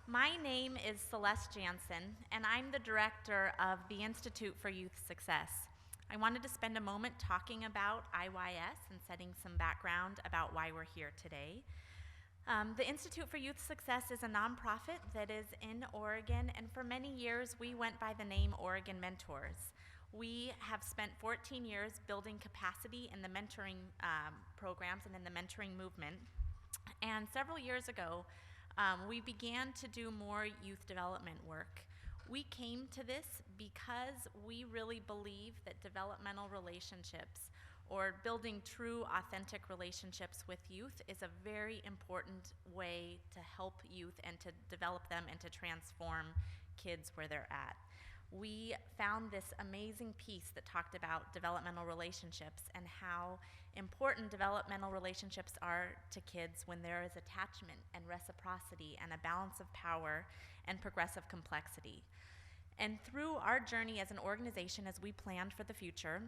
My name is Celeste Jansen, and I'm the director of the Institute for Youth Success. I wanted to spend a moment talking about IYS and setting some background about why we're here today. The Institute for Youth Success is a nonprofit that is in Oregon, and for many years we went by the name Oregon Mentors. We have spent 14 years building capacity in the mentoring programs and in the mentoring movement. And several years ago, we began to do more youth development work. We came to this because we really believe that developmental relationships or building true, authentic relationships with youth is a very important way to help youth and to develop them and to transform kids where they're at. We found this amazing piece that talked about developmental relationships and how important developmental relationships are to kids when there is attachment and reciprocity and a balance of power and progressive complexity. And through our journey as an organization, as we planned for the future,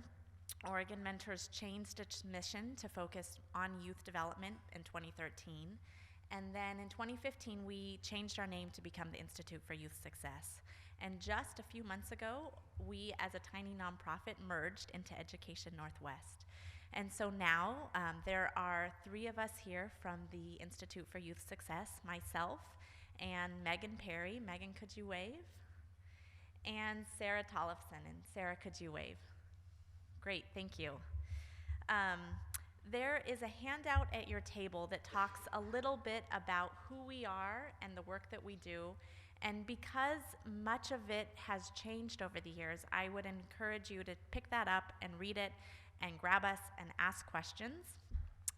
Oregon Mentors changed its mission to focus on youth development in 2013. And then in 2015, we changed our name to become the Institute for Youth Success. And just a few months ago, we as a tiny nonprofit merged into Education Northwest. And so now there are 3 of us here from the Institute for Youth Success, myself and Megan Perry. Megan, could you wave? And Sarah Tollefson. And Sarah, could you wave? Great, thank you. There is a handout at your table that talks a little bit about who we are and the work that we do. And because much of it has changed over the years, I would encourage you to pick that up and read it and grab us and ask questions.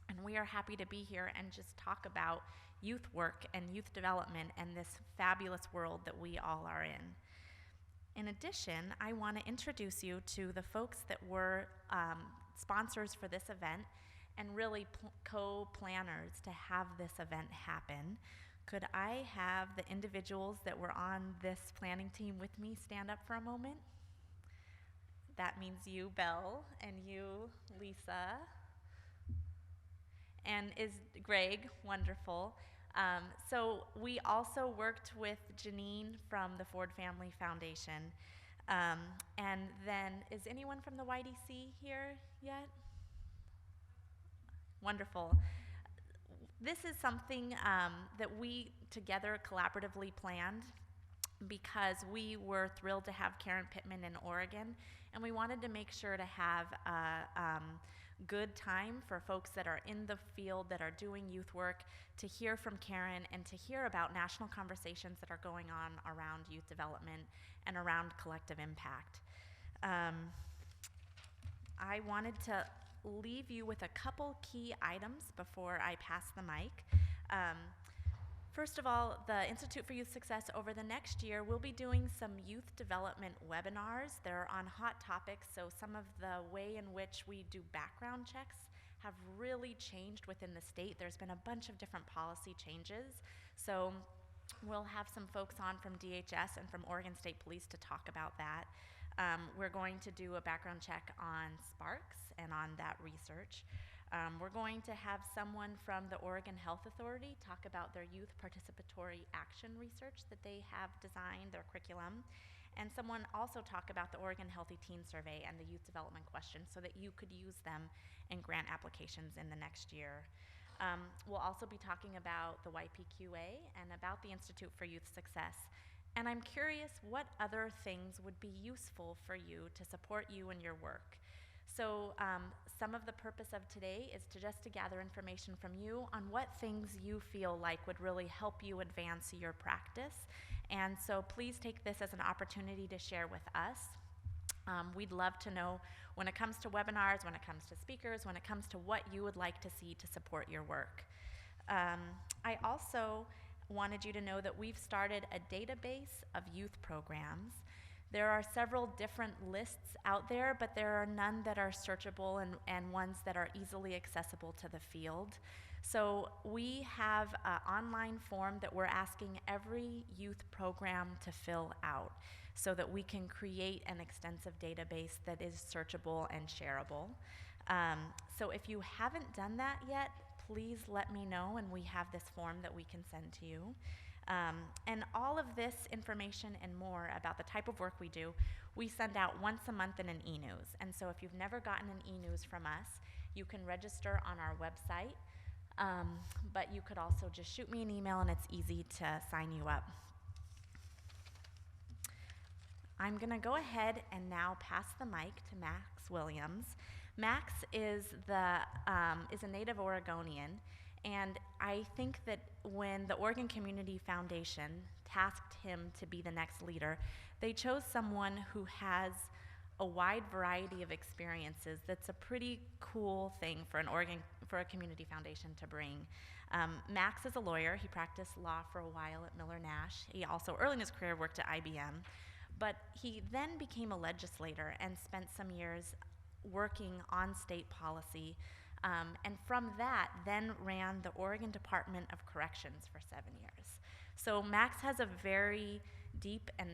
And we are happy to be here and just talk about youth work and youth development and this fabulous world that we all are in. In addition, I want to introduce you to the folks that were sponsors for this event and really co-planners to have this event happen. Could I have the individuals that were on this planning team with me stand up for a moment? That means you, Belle, and you, Lisa, and is Greg, wonderful. So we also worked with Janine from the Ford Family Foundation. And then, is anyone from the YDC here yet? Wonderful. This is something that we together collaboratively planned because we were thrilled to have Karen Pittman in Oregon, and we wanted to make sure to have a good time for folks that are in the field that are doing youth work to hear from Karen and to hear about national conversations that are going on around youth development and around collective impact. I wanted to leave you with a couple key items before I pass the mic. First of all, the Institute for Youth Success over the next year will be doing some youth development webinars. They're on hot topics, so some of the way in which we do background checks have really changed within the state. There's been a bunch of different policy changes. So we'll have some folks on from DHS and from Oregon State Police to talk about that. We're going to do a background check on Sparks and on that research. We're going to have someone from the Oregon Health Authority talk about their youth participatory action research that they have designed, their curriculum, and someone also talk about the Oregon Healthy Teen Survey and the youth development questions so that you could use them in grant applications in the next year. We'll also be talking about the YPQA and about the Institute for Youth Success. And I'm curious what other things would be useful for you to support you in your work. So some of the purpose of today is to just to gather information from you on what things you feel like would really help you advance your practice. And so please take this as an opportunity to share with us. We'd love to know when it comes to webinars, when it comes to speakers, when it comes to what you would like to see to support your work. I also wanted you to know that we've started a database of youth programs. There are several different lists out there, but there are none that are searchable and ones that are easily accessible to the field. So we have an online form that we're asking every youth program to fill out so that we can create an extensive database that is searchable and shareable. So if you haven't done that yet, please let me know, and we have this form that we can send to you. And all of this information and more about the type of work we do, we send out once a month in an e-news. And so if you've never gotten an e-news from us, you can register on our website, but you could also just shoot me an email and it's easy to sign you up. I'm going to go ahead and now pass the mic to Max Williams. Max is a native Oregonian, and I think that when the Oregon Community Foundation tasked him to be the next leader, they chose someone who has a wide variety of experiences. That's a pretty cool thing for a community foundation to bring. Max is a lawyer. He practiced law for a while at Miller Nash. He also, early in his career, worked at IBM. But he then became a legislator and spent some years working on state policy. And from that, then ran the Oregon Department of Corrections for 7 years. So Max has a very deep and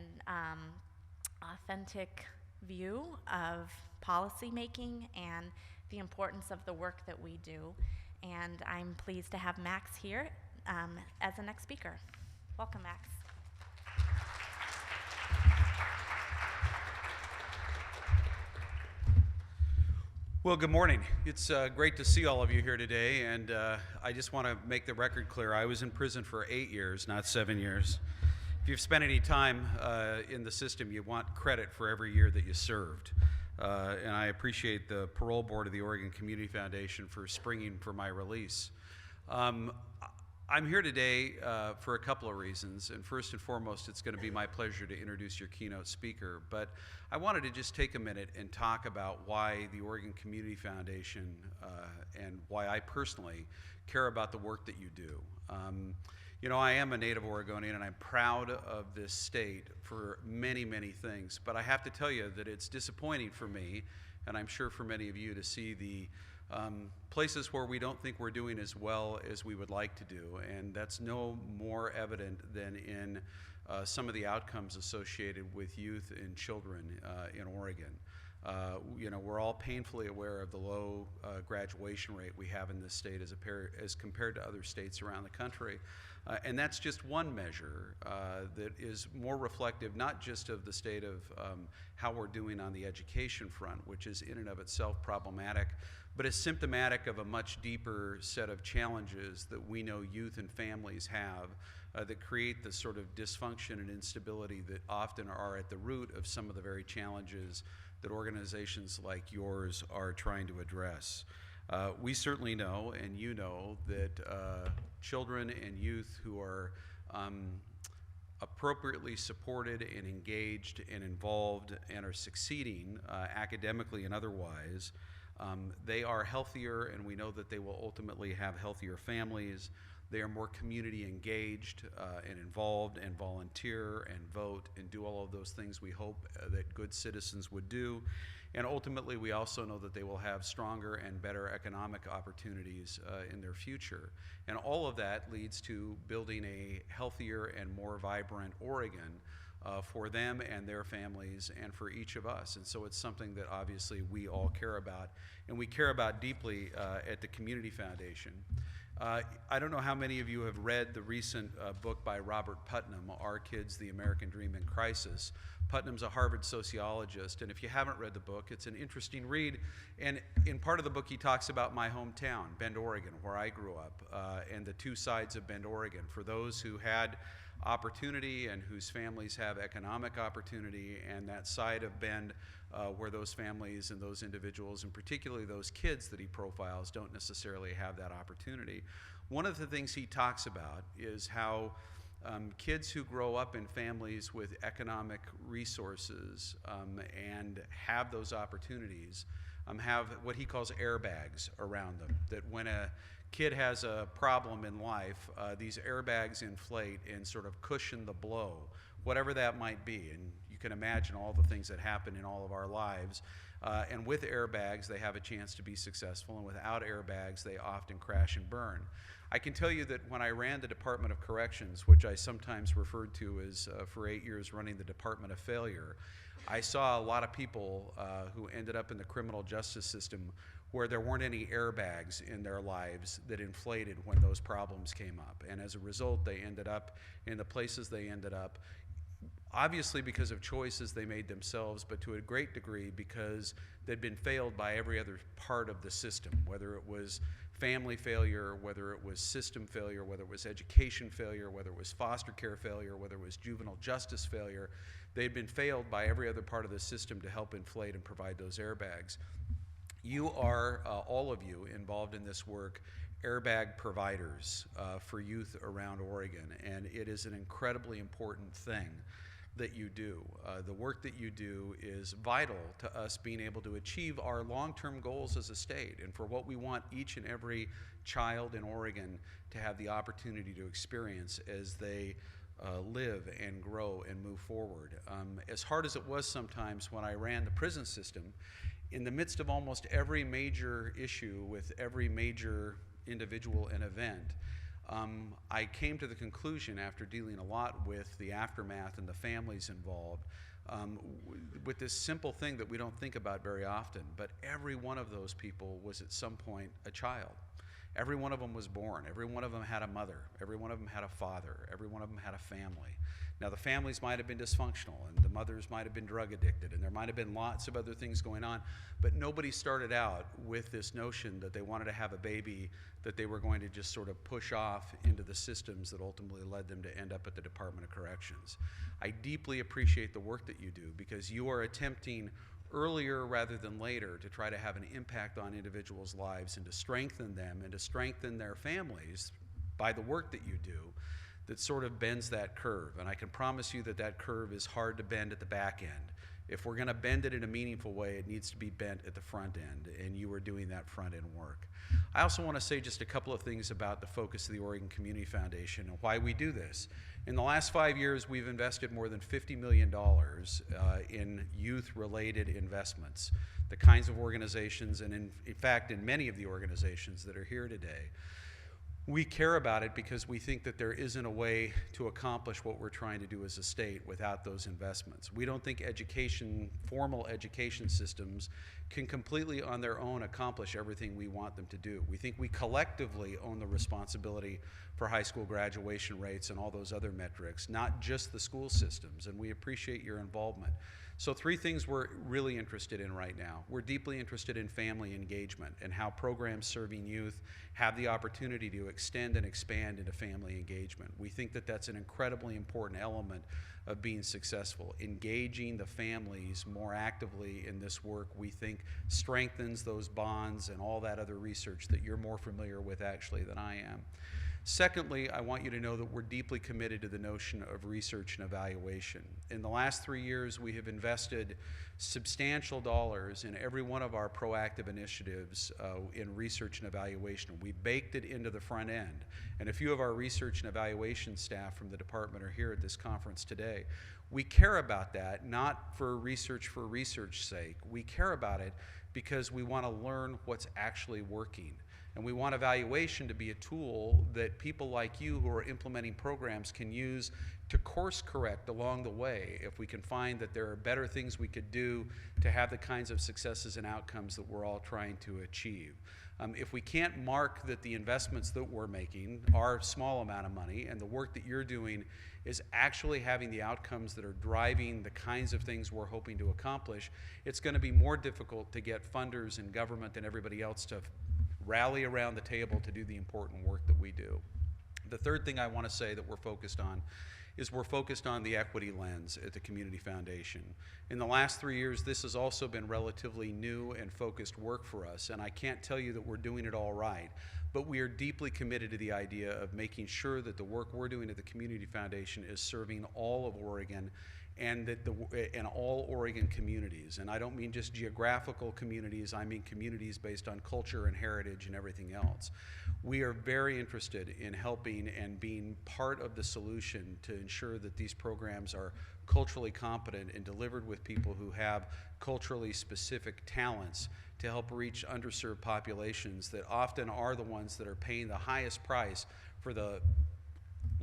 authentic view of policy making and the importance of the work that we do. And I'm pleased to have Max here as the next speaker. Welcome, Max. Well, good morning. It's great to see all of you here today, and I just want to make the record clear. I was in prison for 8 years, not 7 years. If you've spent any time in the system, you want credit for every year that you served. And I appreciate the parole board of the Oregon Community Foundation for springing for my release. I'm here today for a couple of reasons, and first and foremost, it's going to be my pleasure to introduce your keynote speaker, but I wanted to just take a minute and talk about why the Oregon Community Foundation and why I personally care about the work that you do. You know, I am a native Oregonian, and I'm proud of this state for many, many things, but I have to tell you that it's disappointing for me, and I'm sure for many of you, to see the places where we don't think we're doing as well as we would like to do, and that's no more evident than in some of the outcomes associated with youth and children in Oregon. You know, we're all painfully aware of the low graduation rate we have in this state as compared to other states around the country. And that's just one measure that is more reflective not just of the state of how we're doing on the education front, which is in and of itself problematic, but is symptomatic of a much deeper set of challenges that we know youth and families have that create the sort of dysfunction and instability that often are at the root of some of the very challenges that organizations like yours are trying to address. We certainly know, and you know, that children and youth who are appropriately supported and engaged and involved and are succeeding academically and otherwise, they are healthier, and we know that they will ultimately have healthier families. They are more community engaged and involved and volunteer and vote and do all of those things we hope that good citizens would do. And ultimately, we also know that they will have stronger and better economic opportunities in their future. And all of that leads to building a healthier and more vibrant Oregon for them and their families and for each of us. And so it's something that obviously we all care about, and we care about deeply at the Community Foundation. I don't know how many of you have read the recent book by Robert Putnam, Our Kids, the American Dream in Crisis. Putnam's a Harvard sociologist, and if you haven't read the book, it's an interesting read. And in part of the book, he talks about my hometown, Bend, Oregon, where I grew up, and the two sides of Bend, Oregon. For those who had opportunity and whose families have economic opportunity, and that side of Bend where those families and those individuals, and particularly those kids that he profiles, don't necessarily have that opportunity. One of the things he talks about is how kids who grow up in families with economic resources and have those opportunities have what he calls airbags around them, that when a kid has a problem in life, these airbags inflate and sort of cushion the blow, whatever that might be. And you can imagine all the things that happen in all of our lives. And with airbags, they have a chance to be successful, and without airbags, they often crash and burn. I can tell you that when I ran the Department of Corrections, which I sometimes referred to as, for 8 years, running the Department of Failure, I saw a lot of people who ended up in the criminal justice system where there weren't any airbags in their lives that inflated when those problems came up. And as a result, they ended up in the places they ended up, obviously because of choices they made themselves, but to a great degree because they'd been failed by every other part of the system, whether it was family failure, whether it was system failure, whether it was education failure, whether it was foster care failure, whether it was juvenile justice failure. They'd been failed by every other part of the system to help inflate and provide those airbags. You are, all of you involved in this work, airbag providers for youth around Oregon, and it is an incredibly important thing that you do. The work that you do is vital to us being able to achieve our long-term goals as a state and for what we want each and every child in Oregon to have the opportunity to experience as they live and grow and move forward. As hard as it was sometimes when I ran the prison system, in the midst of almost every major issue with every major individual and event, I came to the conclusion after dealing a lot with the aftermath and the families involved, with this simple thing that we don't think about very often, but every one of those people was at some point a child. Every one of them was born. Every one of them had a mother. Every one of them had a father. Every one of them had a family. Now, the families might have been dysfunctional, and the mothers might have been drug addicted, and there might have been lots of other things going on, but nobody started out with this notion that they wanted to have a baby that they were going to just sort of push off into the systems that ultimately led them to end up at the Department of Corrections. I deeply appreciate the work that you do because you are attempting earlier rather than later to try to have an impact on individuals' lives and to strengthen them and to strengthen their families by the work that you do that sort of bends that curve. And I can promise you that that curve is hard to bend at the back end. If we're going to bend it in a meaningful way, it needs to be bent at the front end, and you are doing that front end work. I also want to say just a couple of things about the focus of the Oregon Community Foundation and why we do this. In the last 5 years, we've invested more than $50 million in youth-related investments, the kinds of organizations, and in fact, in many of the organizations that are here today. We care about it because we think that there isn't a way to accomplish what we're trying to do as a state without those investments. We don't think formal education systems can completely on their own accomplish everything we want them to do. We think we collectively own the responsibility for high school graduation rates and all those other metrics, not just the school systems, and we appreciate your involvement. So 3 things we're really interested in right now. We're deeply interested in family engagement and how programs serving youth have the opportunity to extend and expand into family engagement. We think that that's an incredibly important element of being successful. Engaging the families more actively in this work, we think, strengthens those bonds and all that other research that you're more familiar with actually than I am. Secondly, I want you to know that we're deeply committed to the notion of research and evaluation. In the last 3 years, we have invested substantial dollars in every one of our proactive initiatives in research and evaluation. We baked it into the front end. And a few of our research and evaluation staff from the department are here at this conference today. We care about that, not for research's sake. We care about it because we want to learn what's actually working. And we want evaluation to be a tool that people like you who are implementing programs can use to course correct along the way if we can find that there are better things we could do to have the kinds of successes and outcomes that we're all trying to achieve. If we can't mark that the investments that we're making are a small amount of money and the work that you're doing is actually having the outcomes that are driving the kinds of things we're hoping to accomplish, it's going to be more difficult to get funders and government and everybody else to rally around the table to do the important work that we do. The third thing I want to say that we're focused on is we're focused on the equity lens at the Community Foundation. In the last 3 years, this has also been relatively new and focused work for us, and I can't tell you that we're doing it all right, but we are deeply committed to the idea of making sure that the work we're doing at the Community Foundation is serving all of Oregon and all Oregon communities. And I don't mean just geographical communities, I mean communities based on culture and heritage and everything else. We are very interested in helping and being part of the solution to ensure that these programs are culturally competent and delivered with people who have culturally specific talents to help reach underserved populations that often are the ones that are paying the highest price for the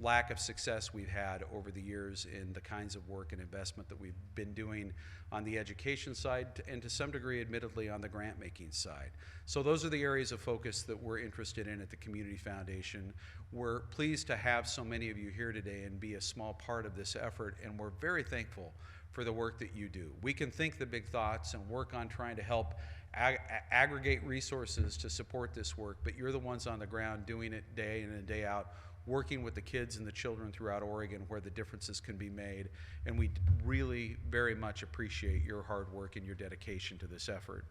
lack of success we've had over the years in the kinds of work and investment that we've been doing on the education side and to some degree, admittedly, on the grant-making side. So those are the areas of focus that we're interested in at the Community Foundation. We're pleased to have so many of you here today and be a small part of this effort, and we're very thankful for the work that you do. We can think the big thoughts and work on trying to help aggregate resources to support this work, but you're the ones on the ground doing it day in and day out, working with the kids and the children throughout Oregon where the differences can be made, and we really very much appreciate your hard work and your dedication to this effort.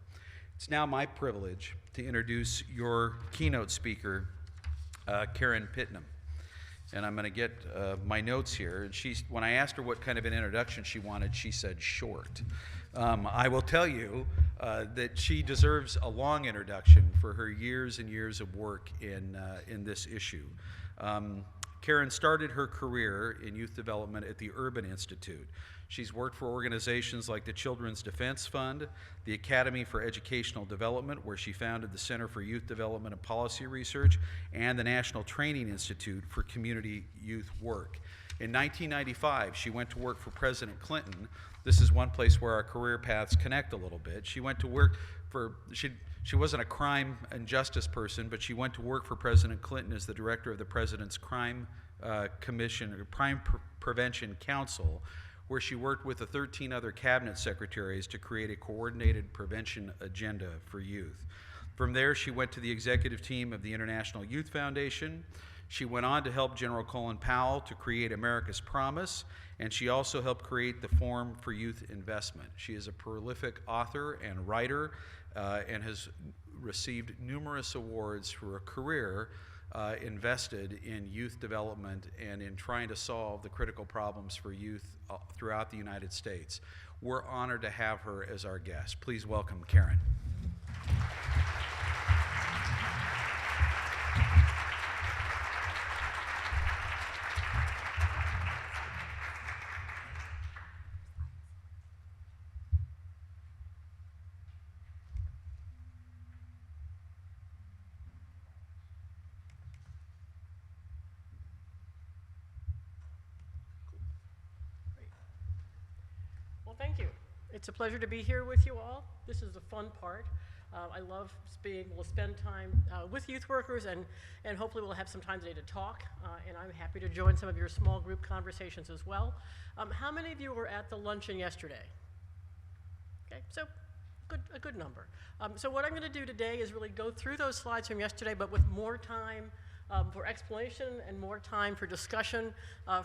It's now my privilege to introduce your keynote speaker, Karen Pitnam. And I'm going to get my notes here. And when I asked her what kind of an introduction she wanted, she said short. I will tell you that she deserves a long introduction for her years and years of work in this issue. Karen started her career in youth development at the Urban Institute. She's worked for organizations like the Children's Defense Fund, the Academy for Educational Development, where she founded the Center for Youth Development and Policy Research, and the National Training Institute for Community Youth Work. In 1995, she went to work for President Clinton. This is one place where our career paths connect a little bit. She went to work for, she wasn't a crime and justice person, but she went to work for President Clinton as the director of the President's Crime Commission, or Crime Prevention Council, where she worked with the 13 other cabinet secretaries to create a coordinated prevention agenda for youth. From there, she went to the executive team of the International Youth Foundation. She went on to help General Colin Powell to create America's Promise, and she also helped create the Forum for Youth Investment. She is a prolific author and writer and has received numerous awards for a career invested in youth development and in trying to solve the critical problems for youth throughout the United States. We're honored to have her as our guest. Please welcome Karen. Well, thank you. It's a pleasure to be here with you all. This is the fun part. I love being able to spend time with youth workers, and hopefully we'll have some time today to talk, and I'm happy to join some of your small group conversations as well. How many of you were at the luncheon yesterday? Okay, so a good number. So what I'm going to do today is really go through those slides from yesterday, but with more time for explanation and more time for discussion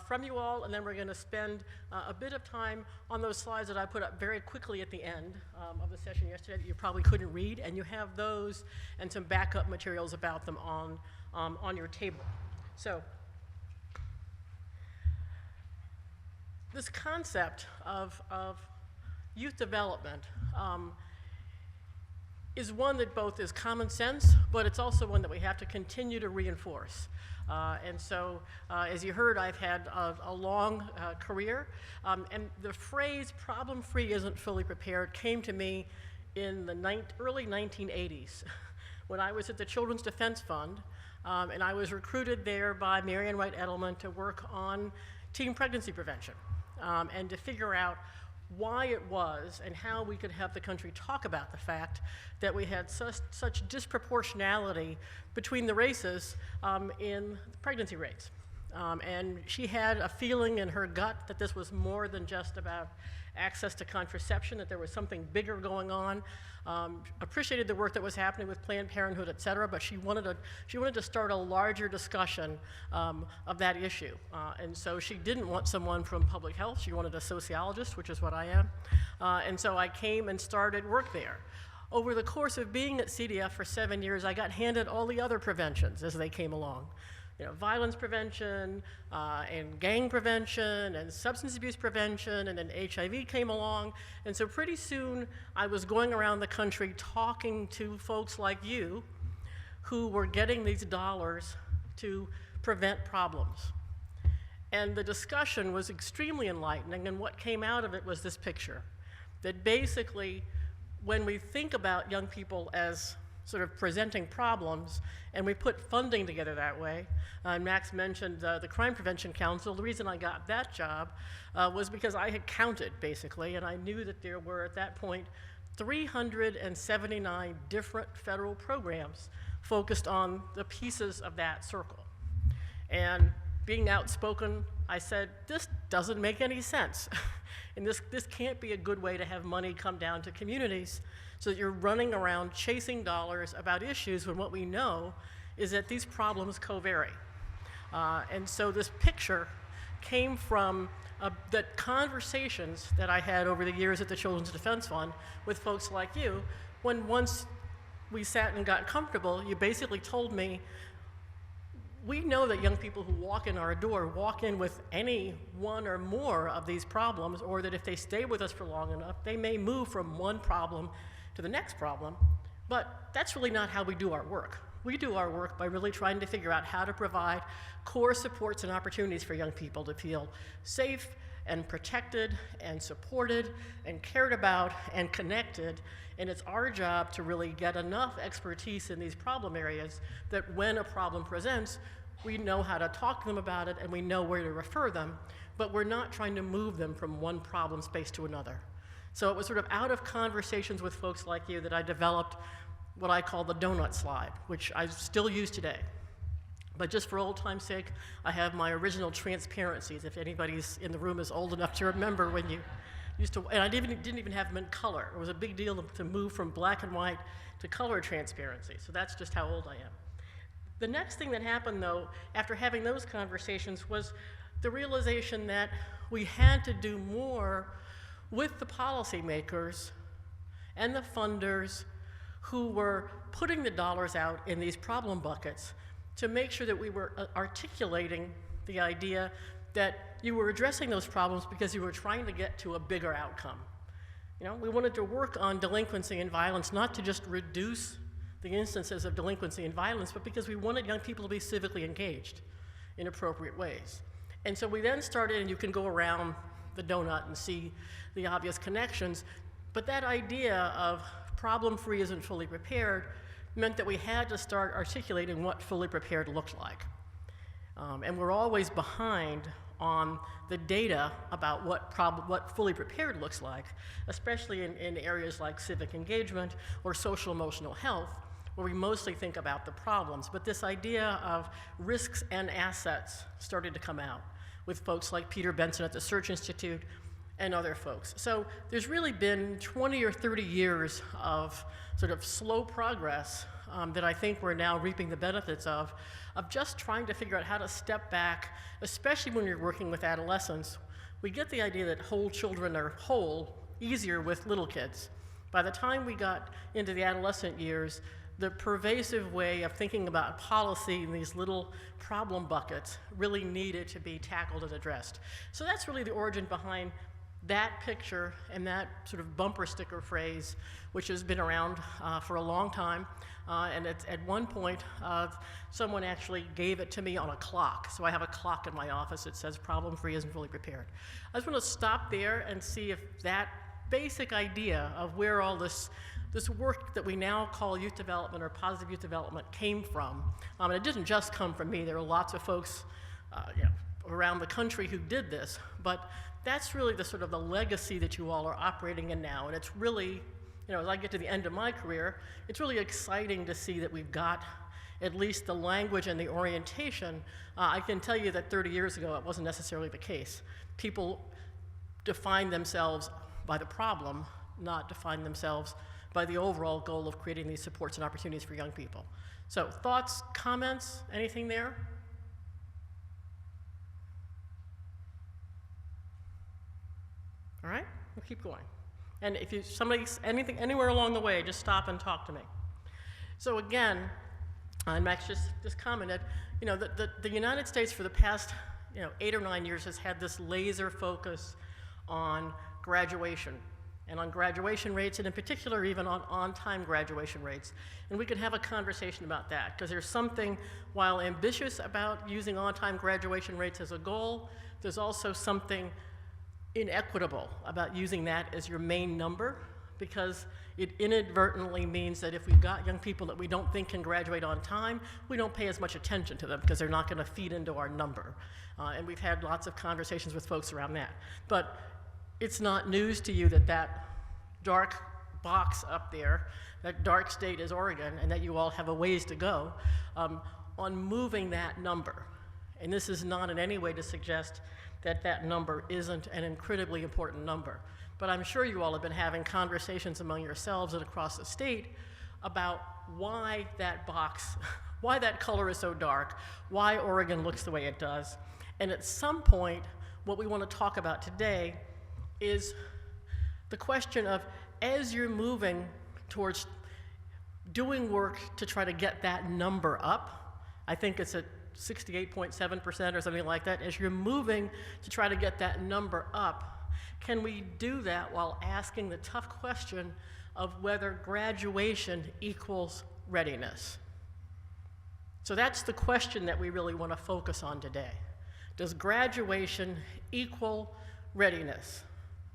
from you all, and then we're going to spend a bit of time on those slides that I put up very quickly at the end of the session yesterday that you probably couldn't read, and you have those and some backup materials about them on your table. So this concept of youth development is one that both is common sense, but it's also one that we have to continue to reinforce. And so, as you heard, I've had a long career, and the phrase problem-free isn't fully prepared came to me in the early 1980s when I was at the Children's Defense Fund, and I was recruited there by Marian Wright Edelman to work on teen pregnancy prevention and to figure out why it was and how we could have the country talk about the fact that we had such disproportionality between the races in pregnancy rates. And she had a feeling in her gut that this was more than just about access to contraception, that there was something bigger going on. Appreciated the work that was happening with Planned Parenthood, et cetera, but she wanted to start a larger discussion of that issue. And so she didn't want someone from public health. She wanted a sociologist, which is what I am. And so I came and started work there. Over the course of being at CDF for 7 years, I got handed all the other preventions as they came along. Violence prevention, and gang prevention, and substance abuse prevention, and then HIV came along. And so pretty soon, I was going around the country talking to folks like you who were getting these dollars to prevent problems. And the discussion was extremely enlightening, and what came out of it was this picture, that basically, when we think about young people as sort of presenting problems, and we put funding together that way. Max mentioned the Crime Prevention Council. The reason I got that job was because I had counted, basically, and I knew that there were, at that point, 379 different federal programs focused on the pieces of that circle. And being outspoken, I said, this doesn't make any sense. And this can't be a good way to have money come down to communities so that you're running around chasing dollars about issues when what we know is that these problems co-vary. And so this picture came from the conversations that I had over the years at the Children's Defense Fund with folks like you, when once we sat and got comfortable, you basically told me, we know that young people who walk in our door walk in with any one or more of these problems, or that if they stay with us for long enough, they may move from one problem to the next problem, but that's really not how we do our work. We do our work by really trying to figure out how to provide core supports and opportunities for young people to feel safe and protected and supported and cared about and connected. And it's our job to really get enough expertise in these problem areas that when a problem presents, we know how to talk to them about it and we know where to refer them, but we're not trying to move them from one problem space to another. So it was sort of out of conversations with folks like you that I developed what I call the donut slide, which I still use today. But just for old time's sake, I have my original transparencies, if anybody's in the room is old enough to remember when you used to, and I didn't even have them in color. It was a big deal to move from black and white to color transparency, so that's just how old I am. The next thing that happened, though, after having those conversations was the realization that we had to do more with the policymakers and the funders who were putting the dollars out in these problem buckets to make sure that we were articulating the idea that you were addressing those problems because you were trying to get to a bigger outcome. You know, we wanted to work on delinquency and violence, not to just reduce the instances of delinquency and violence, but because we wanted young people to be civically engaged in appropriate ways. And so we then started, and you can go around the donut and see the obvious connections, but that idea of problem-free isn't fully prepared meant that we had to start articulating what fully prepared looked like. And we're always behind on the data about what fully prepared looks like, especially in areas like civic engagement or social emotional health, where we mostly think about the problems. But this idea of risks and assets started to come out with folks like Peter Benson at the Search Institute and other folks. So there's really been 20 or 30 years of sort of slow progress that I think we're now reaping the benefits of just trying to figure out how to step back, especially when you're working with adolescents. We get the idea that whole children are whole easier with little kids. By the time we got into the adolescent years, the pervasive way of thinking about policy in these little problem buckets really needed to be tackled and addressed. So that's really the origin behind that picture and that sort of bumper sticker phrase, which has been around for a long time. And at one point, someone actually gave it to me on a clock. So I have a clock in my office that says problem-free isn't fully prepared. I just want to stop there and see if that basic idea of where all this work that we now call youth development or positive youth development came from. And it didn't just come from me. There are lots of folks around the country who did this. But that's really the sort of the legacy that you all are operating in now. And it's really, as I get to the end of my career, it's really exciting to see that we've got at least the language and the orientation. I can tell you that 30 years ago, it wasn't necessarily the case. People defined themselves by the problem, not define themselves by the overall goal of creating these supports and opportunities for young people. So thoughts, comments, anything there? All right, we'll keep going. And if anything anywhere along the way, just stop and talk to me. So again, and Max just commented, the United States for the past 8 or 9 years has had this laser focus on graduation and on graduation rates, and in particular even on-time graduation rates. And we can have a conversation about that, because there's something, while ambitious about using on-time graduation rates as a goal, there's also something inequitable about using that as your main number, because it inadvertently means that if we've got young people that we don't think can graduate on time, we don't pay as much attention to them because they're not going to feed into our number. And we've had lots of conversations with folks around that. But it's not news to you that that dark box up there, that dark state is Oregon, and that you all have a ways to go on moving that number. And this is not in any way to suggest that that number isn't an incredibly important number. But I'm sure you all have been having conversations among yourselves and across the state about why that box, why that color is so dark, why Oregon looks the way it does. And at some point, what we want to talk about today is the question of, as you're moving towards doing work to try to get that number up, I think it's at 68.7% or something like that, as you're moving to try to get that number up, can we do that while asking the tough question of whether graduation equals readiness? So that's the question that we really want to focus on today. Does graduation equal readiness?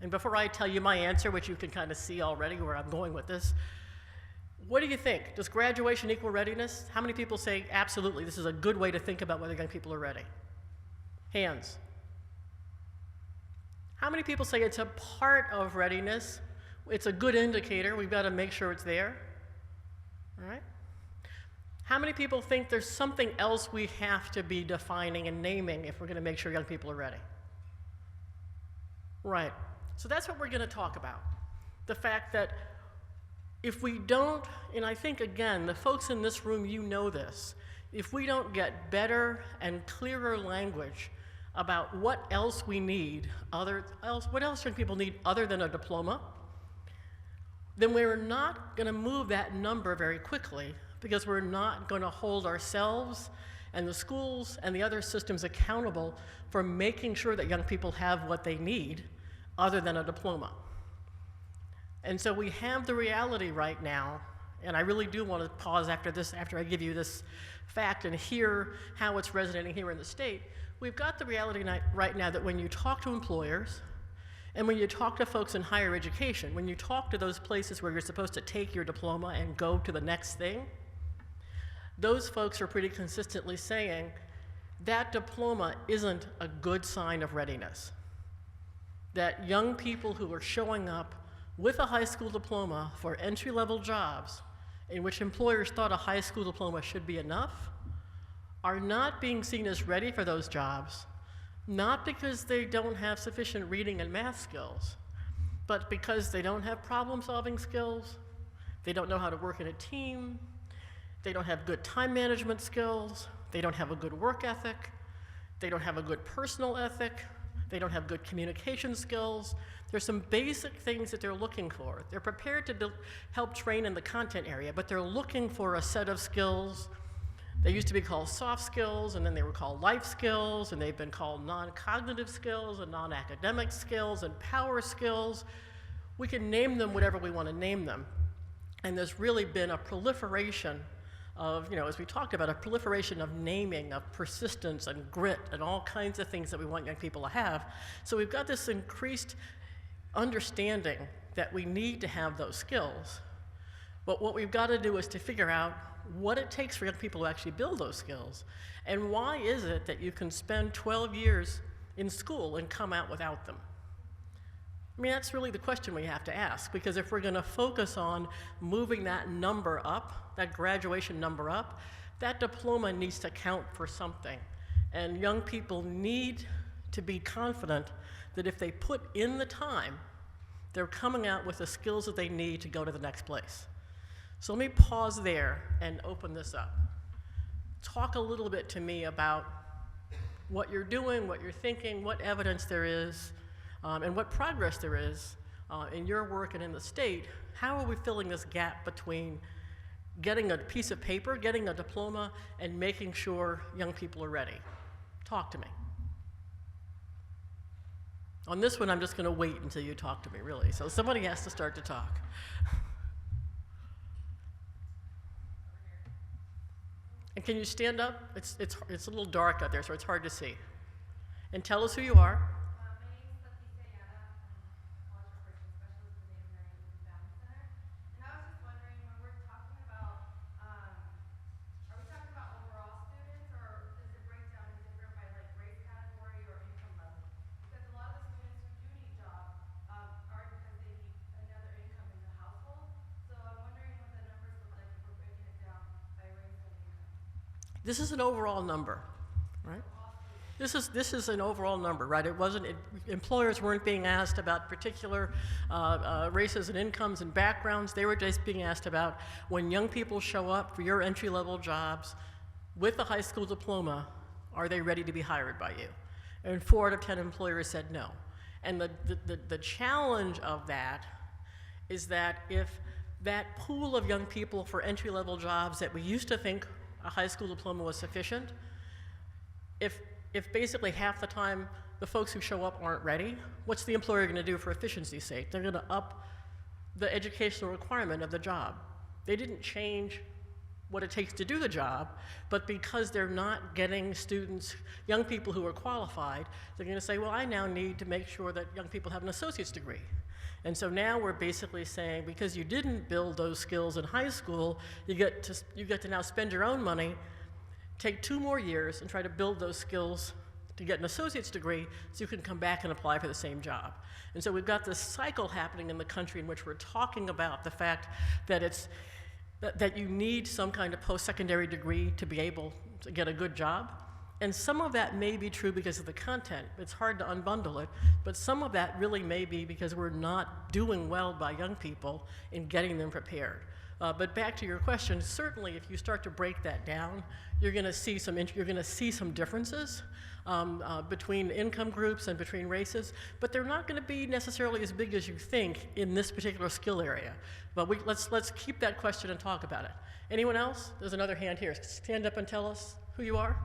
And before I tell you my answer, which you can kind of see already where I'm going with this, what do you think? Does graduation equal readiness? How many people say, absolutely, this is a good way to think about whether young people are ready? Hands. How many people say it's a part of readiness? It's a good indicator. We've got to make sure it's there. All right? How many people think there's something else we have to be defining and naming if we're going to make sure young people are ready? Right. So that's what we're going to talk about. The fact that if we don't, and I think, again, the folks in this room, you know this, if we don't get better and clearer language about what else we need, what else young people need other than a diploma, then we're not going to move that number very quickly, because we're not going to hold ourselves and the schools and the other systems accountable for making sure that young people have what they need other than a diploma. And so we have the reality right now, and I really do want to pause after this, after I give you this fact and hear how it's resonating here in the state. We've got the reality right now that when you talk to employers, and when you talk to folks in higher education, when you talk to those places where you're supposed to take your diploma and go to the next thing, those folks are pretty consistently saying that diploma isn't a good sign of readiness. That young people who are showing up with a high school diploma for entry-level jobs in which employers thought a high school diploma should be enough are not being seen as ready for those jobs, not because they don't have sufficient reading and math skills, but because they don't have problem-solving skills, they don't know how to work in a team, they don't have good time management skills, they don't have a good work ethic, they don't have a good personal ethic, they don't have good communication skills. There's some basic things that they're looking for. They're prepared to help train in the content area, but they're looking for a set of skills. They used to be called soft skills, and then they were called life skills, and they've been called non-cognitive skills and non-academic skills and power skills. We can name them whatever we want to name them. And there's really been a proliferation of, as we talked about, a proliferation of naming, of persistence and grit and all kinds of things that we want young people to have. So we've got this increased understanding that we need to have those skills. But what we've got to do is to figure out what it takes for young people to actually build those skills. And why is it that you can spend 12 years in school and come out without them? I mean, that's really the question we have to ask, because if we're going to focus on moving that number up, that graduation number up, that diploma needs to count for something. And young people need to be confident that if they put in the time, they're coming out with the skills that they need to go to the next place. So let me pause there and open this up. Talk a little bit to me about what you're doing, what you're thinking, what evidence there is, and what progress there is in your work and in the state. How are we filling this gap between getting a piece of paper, getting a diploma, and making sure young people are ready? Talk to me. On this one, I'm just going to wait until you talk to me, really. So somebody has to start to talk. And can you stand up? It's a little dark out there, so it's hard to see. And tell us who you are. My name is Leticia Ayala. I'm a college preparation specialist with the Native American Youth This is an overall number, right? This is an overall number, right? Employers weren't being asked about particular races and incomes and backgrounds. They were just being asked about when young people show up for your entry-level jobs with a high school diploma, are they ready to be hired by you? And 4 out of 10 employers said no. And the challenge of that is that if that pool of young people for entry-level jobs that we used to think a high school diploma was sufficient, if basically half the time the folks who show up aren't ready, what's the employer going to do for efficiency's sake? They're going to up the educational requirement of the job. They didn't change what it takes to do the job, but because they're not getting students, young people who are qualified, they're going to say, well, I now need to make sure that young people have an associate's degree. And so now we're basically saying, because you didn't build those skills in high school, you get to now spend your own money, take 2 more years and try to build those skills to get an associate's degree so you can come back and apply for the same job. And so we've got this cycle happening in the country in which we're talking about the fact that that you need some kind of post-secondary degree to be able to get a good job. And some of that may be true because of the content. It's hard to unbundle it, but some of that really may be because we're not doing well by young people in getting them prepared. But back to your question, certainly if you start to break that down, you're going to see some differences between income groups and between races, but they're not going to be necessarily as big as you think in this particular skill area. But let's keep that question and talk about it. Anyone else? There's another hand here. Stand up and tell us who you are.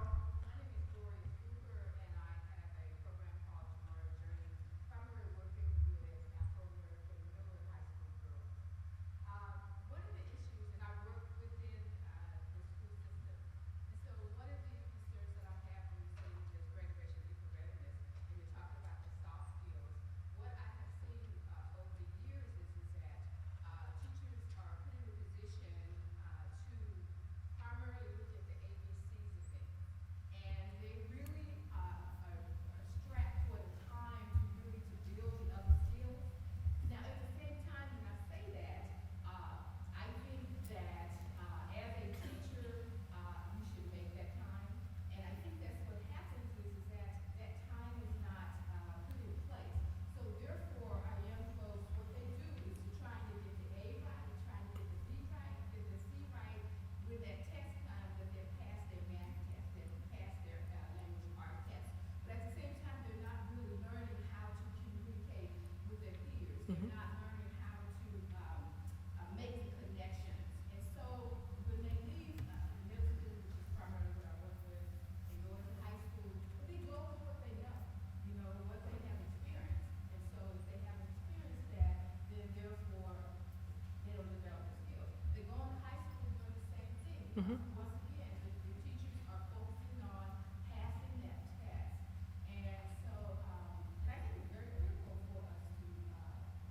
Mm-hmm. Once again, the teachers are focusing on passing that test. And so, and I think it's very critical for us to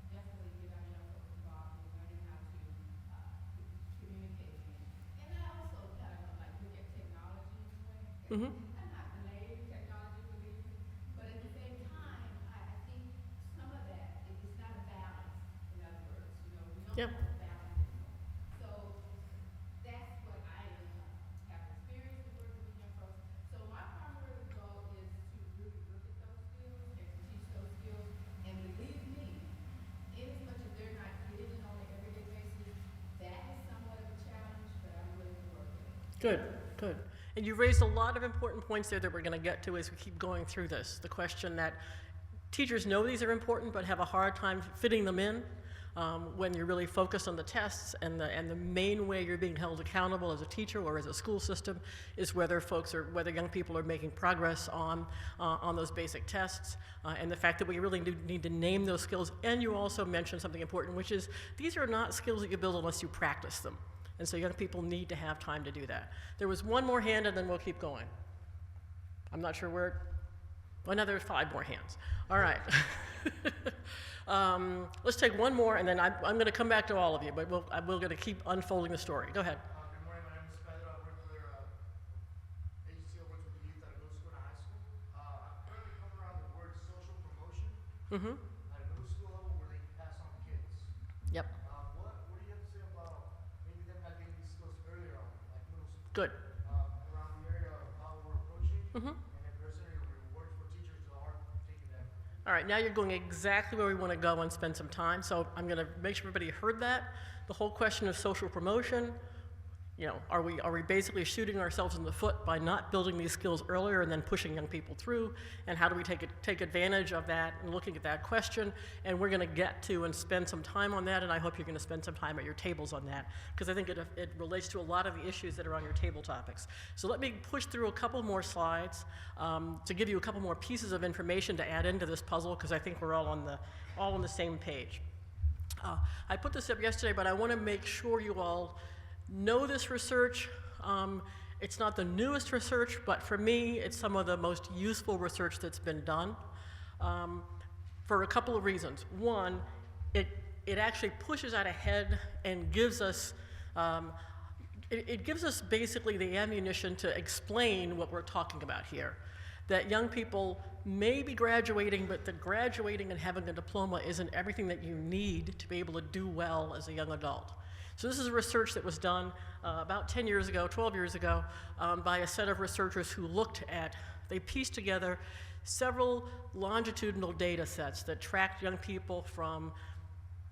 definitely get our young folks involved in learning how to communicate. And I also kind of like look at technology in a way. Mm-hmm. I'm not delaying technology believer, but at the same time, I think some of that, it's not a balance, in other words. You know, we don't Yep. have a balance anymore. So that's what I have experienced with working with young folks. So my primary goal is to really look at those skills and to teach those skills. And believe me, in as much as they're not getting it on an everyday basis, that is somewhat of a challenge, but I'm willing to work with it. Good, good. And you raised a lot of important points there that we're going to get to as we keep going through this. The question that teachers know these are important but have a hard time fitting them in when you're really focused on the tests, and the main way you're being held accountable as a teacher or as a school system is whether young people are making progress on those basic tests, and the fact that we really do need to name those skills. And you also mentioned something important, which is these are not skills that you build unless you practice them. And so young people need to have time to do that. There was one more hand, and then we'll keep going. I'm not sure where. Well, now there's 5 more hands. All right. Let's take one more, and then I'm going to come back to all of you, but we're going to keep unfolding the story. Go ahead. Good morning. My name is Pedro. I work for agency. I work with the youth at a middle school and a high school. I'm currently coming around the word social promotion Mm-hmm. at a middle school level where they pass on kids. Yep. What do you have to say about maybe them not getting these skills earlier on, like middle school? Good. And around the And if there's any rewards for teachers that are taking that. All right, now you're going exactly where we want to go and spend some time. So I'm going to make sure everybody heard that. The whole question of social promotion, you know, are we basically shooting ourselves in the foot by not building these skills earlier and then pushing young people through? And how do we take advantage of that and looking at that question? And we're going to get to and spend some time on that, and I hope you're going to spend some time at your tables on that, because I think it relates to a lot of the issues that are on your table topics. So let me push through a couple more slides to give you a couple more pieces of information to add into this puzzle, because I think we're all on the same page. I put this up yesterday, but I want to make sure you all know this research. It's not the newest research, but for me, it's some of the most useful research that's been done for a couple of reasons. One, it actually pushes out ahead and gives us, it gives us basically the ammunition to explain what we're talking about here. That young people may be graduating, but that graduating and having a diploma isn't everything that you need to be able to do well as a young adult. So this is research that was done about 10 years ago, 12 years ago, by a set of researchers who they pieced together several longitudinal data sets that tracked young people from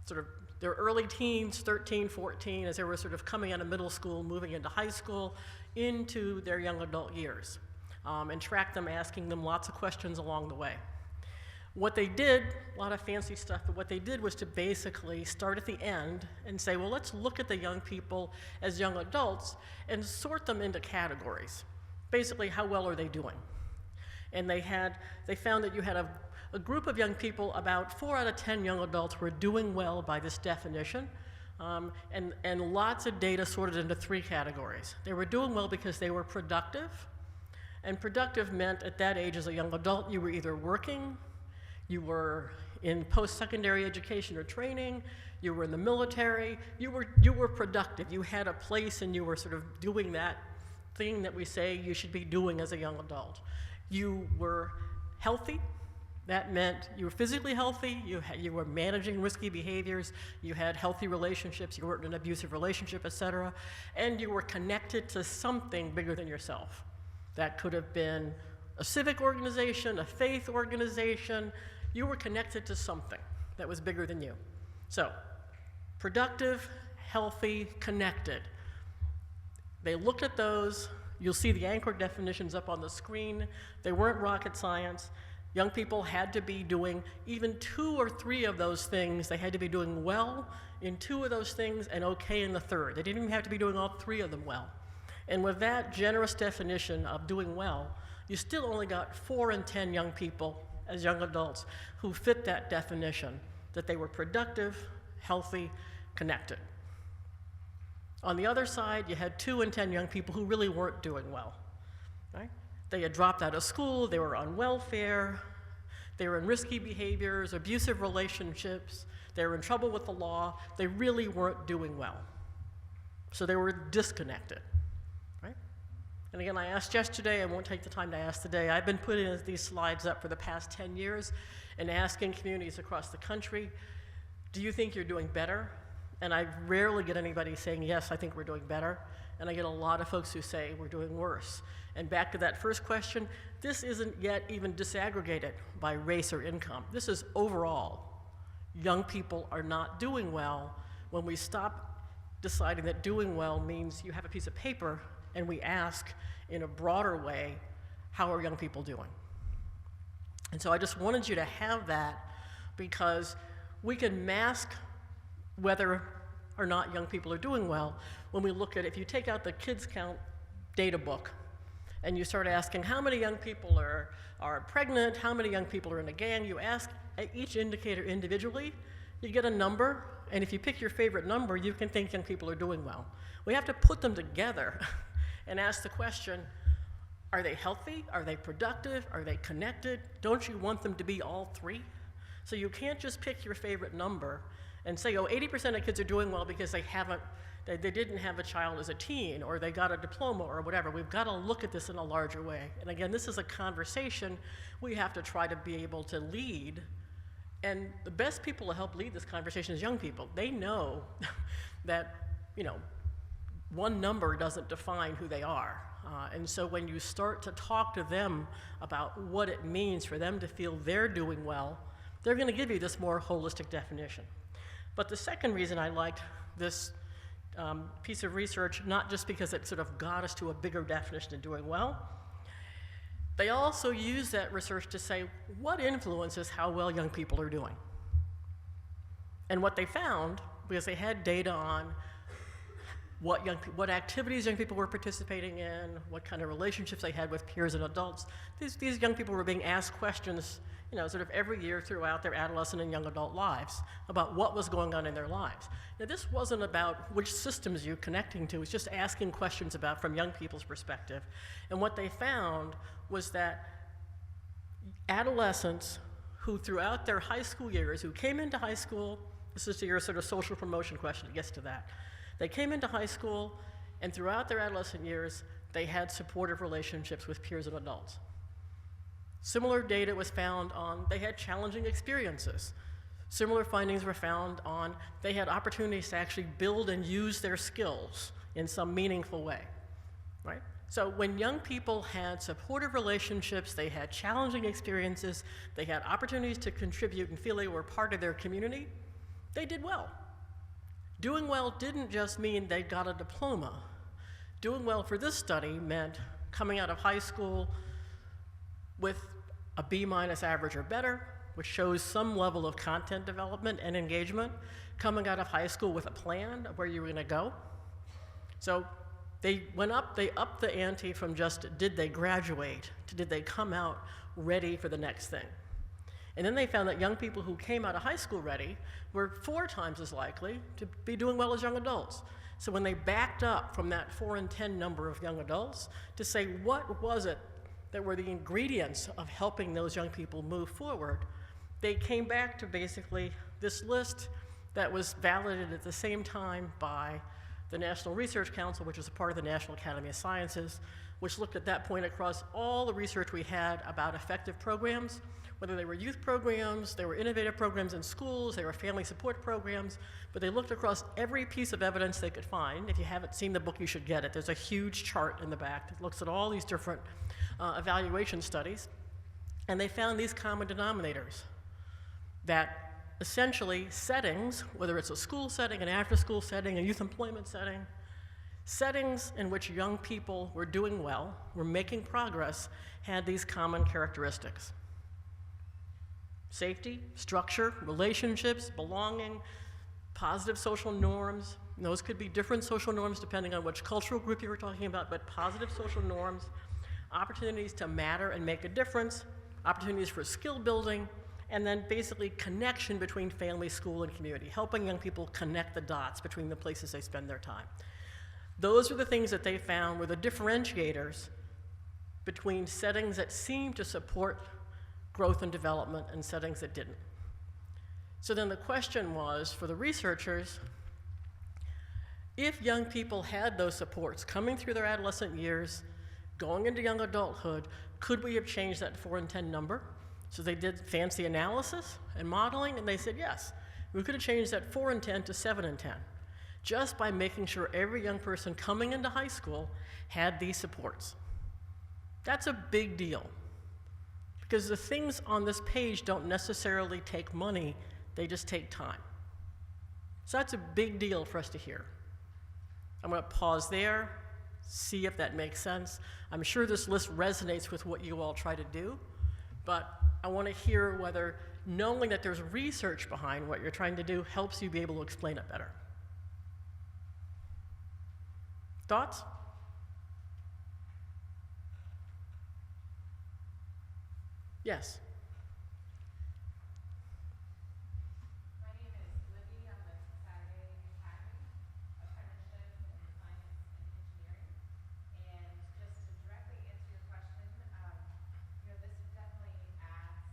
sort of their early teens, 13, 14, as they were sort of coming out of middle school, moving into high school, into their young adult years, and tracked them, asking them lots of questions along the way. What they did, a lot of fancy stuff, but what they did was to basically start at the end and say, well, let's look at the young people as young adults and sort them into categories. Basically, how well are they doing? And they found that you had a group of young people, about 4 out of 10 young adults were doing well by this definition, and lots of data sorted into 3 categories. They were doing well because they were productive, and productive meant at that age as a young adult, you were either working, you were in post-secondary education or training, you were in the military, you were productive. You had a place and you were sort of doing that thing that we say you should be doing as a young adult. You were healthy. That meant you were physically healthy, you were managing risky behaviors, you had healthy relationships, you weren't in an abusive relationship, etc., and you were connected to something bigger than yourself. That could have been a civic organization, a faith organization. You were connected to something that was bigger than you. So, productive, healthy, connected. They looked at those. You'll see the anchor definitions up on the screen. They weren't rocket science. Young people had to be doing even 2 or 3 of those things. They had to be doing well in 2 of those things and okay in the 3rd. They didn't even have to be doing all 3 of them well. And with that generous definition of doing well, you still only got 4 in 10 young people as young adults who fit that definition, that they were productive, healthy, connected. On the other side, you had 2 in 10 young people who really weren't doing well, right? They had dropped out of school, they were on welfare, they were in risky behaviors, abusive relationships, they were in trouble with the law, they really weren't doing well. So they were disconnected. And again, I asked yesterday, I won't take the time to ask today, I've been putting these slides up for the past 10 years and asking communities across the country, do you think you're doing better? And I rarely get anybody saying, yes, I think we're doing better. And I get a lot of folks who say we're doing worse. And back to that first question, this isn't yet even disaggregated by race or income. This is overall. Young people are not doing well when we stop deciding that doing well means you have a piece of paper and we ask in a broader way, how are young people doing? And so I just wanted you to have that, because we can mask whether or not young people are doing well when we look at, if you take out the Kids Count data book and you start asking how many young people are pregnant, how many young people are in a gang, you ask each indicator individually, you get a number, and if you pick your favorite number, you can think young people are doing well. We have to put them together and ask the question, are they healthy? Are they productive? Are they connected? Don't you want them to be all 3? So you can't just pick your favorite number and say, oh, 80% of kids are doing well because they didn't have a child as a teen, or they got a diploma, or whatever. We've got to look at this in a larger way. And again, this is a conversation we have to try to be able to lead. And the best people to help lead this conversation is young people. They know that, one number doesn't define who they are. And so when you start to talk to them about what it means for them to feel they're doing well, they're going to give you this more holistic definition. But the second reason I liked this piece of research, not just because it sort of got us to a bigger definition of doing well, they also use that research to say, what influences how well young people are doing? And what they found, because they had data on what activities young people were participating in, what kind of relationships they had with peers and adults. These young people were being asked questions, sort of every year throughout their adolescent and young adult lives about what was going on in their lives. Now, this wasn't about which systems you're connecting to, it's just asking questions about from young people's perspective. And what they found was that adolescents who throughout their high school years, who came into high school, this is to your sort of social promotion question, it gets to that. They came into high school, and throughout their adolescent years, they had supportive relationships with peers and adults. Similar data was found on they had challenging experiences. Similar findings were found on they had opportunities to actually build and use their skills in some meaningful way, right? So when young people had supportive relationships, they had challenging experiences, they had opportunities to contribute and feel they were part of their community, they did well. Doing well didn't just mean they got a diploma. Doing well for this study meant coming out of high school with a B- average or better, which shows some level of content development and engagement, coming out of high school with a plan of where you were going to go. So they upped the ante from just did they graduate to did they come out ready for the next thing. And then they found that young people who came out of high school ready were 4 times as likely to be doing well as young adults. So when they backed up from that 4 in 10 number of young adults to say what was it that were the ingredients of helping those young people move forward, they came back to basically this list that was validated at the same time by the National Research Council, which is a part of the National Academy of Sciences, which looked at that point across all the research we had about effective programs, whether they were youth programs, they were innovative programs in schools, they were family support programs, but they looked across every piece of evidence they could find. If you haven't seen the book, you should get it. There's a huge chart in the back that looks at all these different evaluation studies, and they found these common denominators that essentially settings, whether it's a school setting, an after-school setting, a youth employment setting, settings in which young people were doing well, were making progress, had these common characteristics. Safety, structure, relationships, belonging, positive social norms. And those could be different social norms depending on which cultural group you were talking about, but positive social norms, opportunities to matter and make a difference, opportunities for skill building, and then basically connection between family, school, and community, helping young people connect the dots between the places they spend their time. Those are the things that they found were the differentiators between settings that seemed to support growth and development and settings that didn't. So then the question was, for the researchers, if young people had those supports coming through their adolescent years, going into young adulthood, could we have changed that 4 in 10 number? So they did fancy analysis and modeling, and they said yes. We could have changed that 4 in 10 to 7 in 10, just by making sure every young person coming into high school had these supports. That's a big deal, because the things on this page don't necessarily take money, they just take time. So that's a big deal for us to hear. I'm going to pause there, see if that makes sense. I'm sure this list resonates with what you all try to do, but I want to hear whether knowing that there's research behind what you're trying to do helps you be able to explain it better. Thoughts? Yes. My name is Libby. I'm with Saturday Academy, Apprenticeships in Science and Engineering. And just to directly answer your question, this definitely adds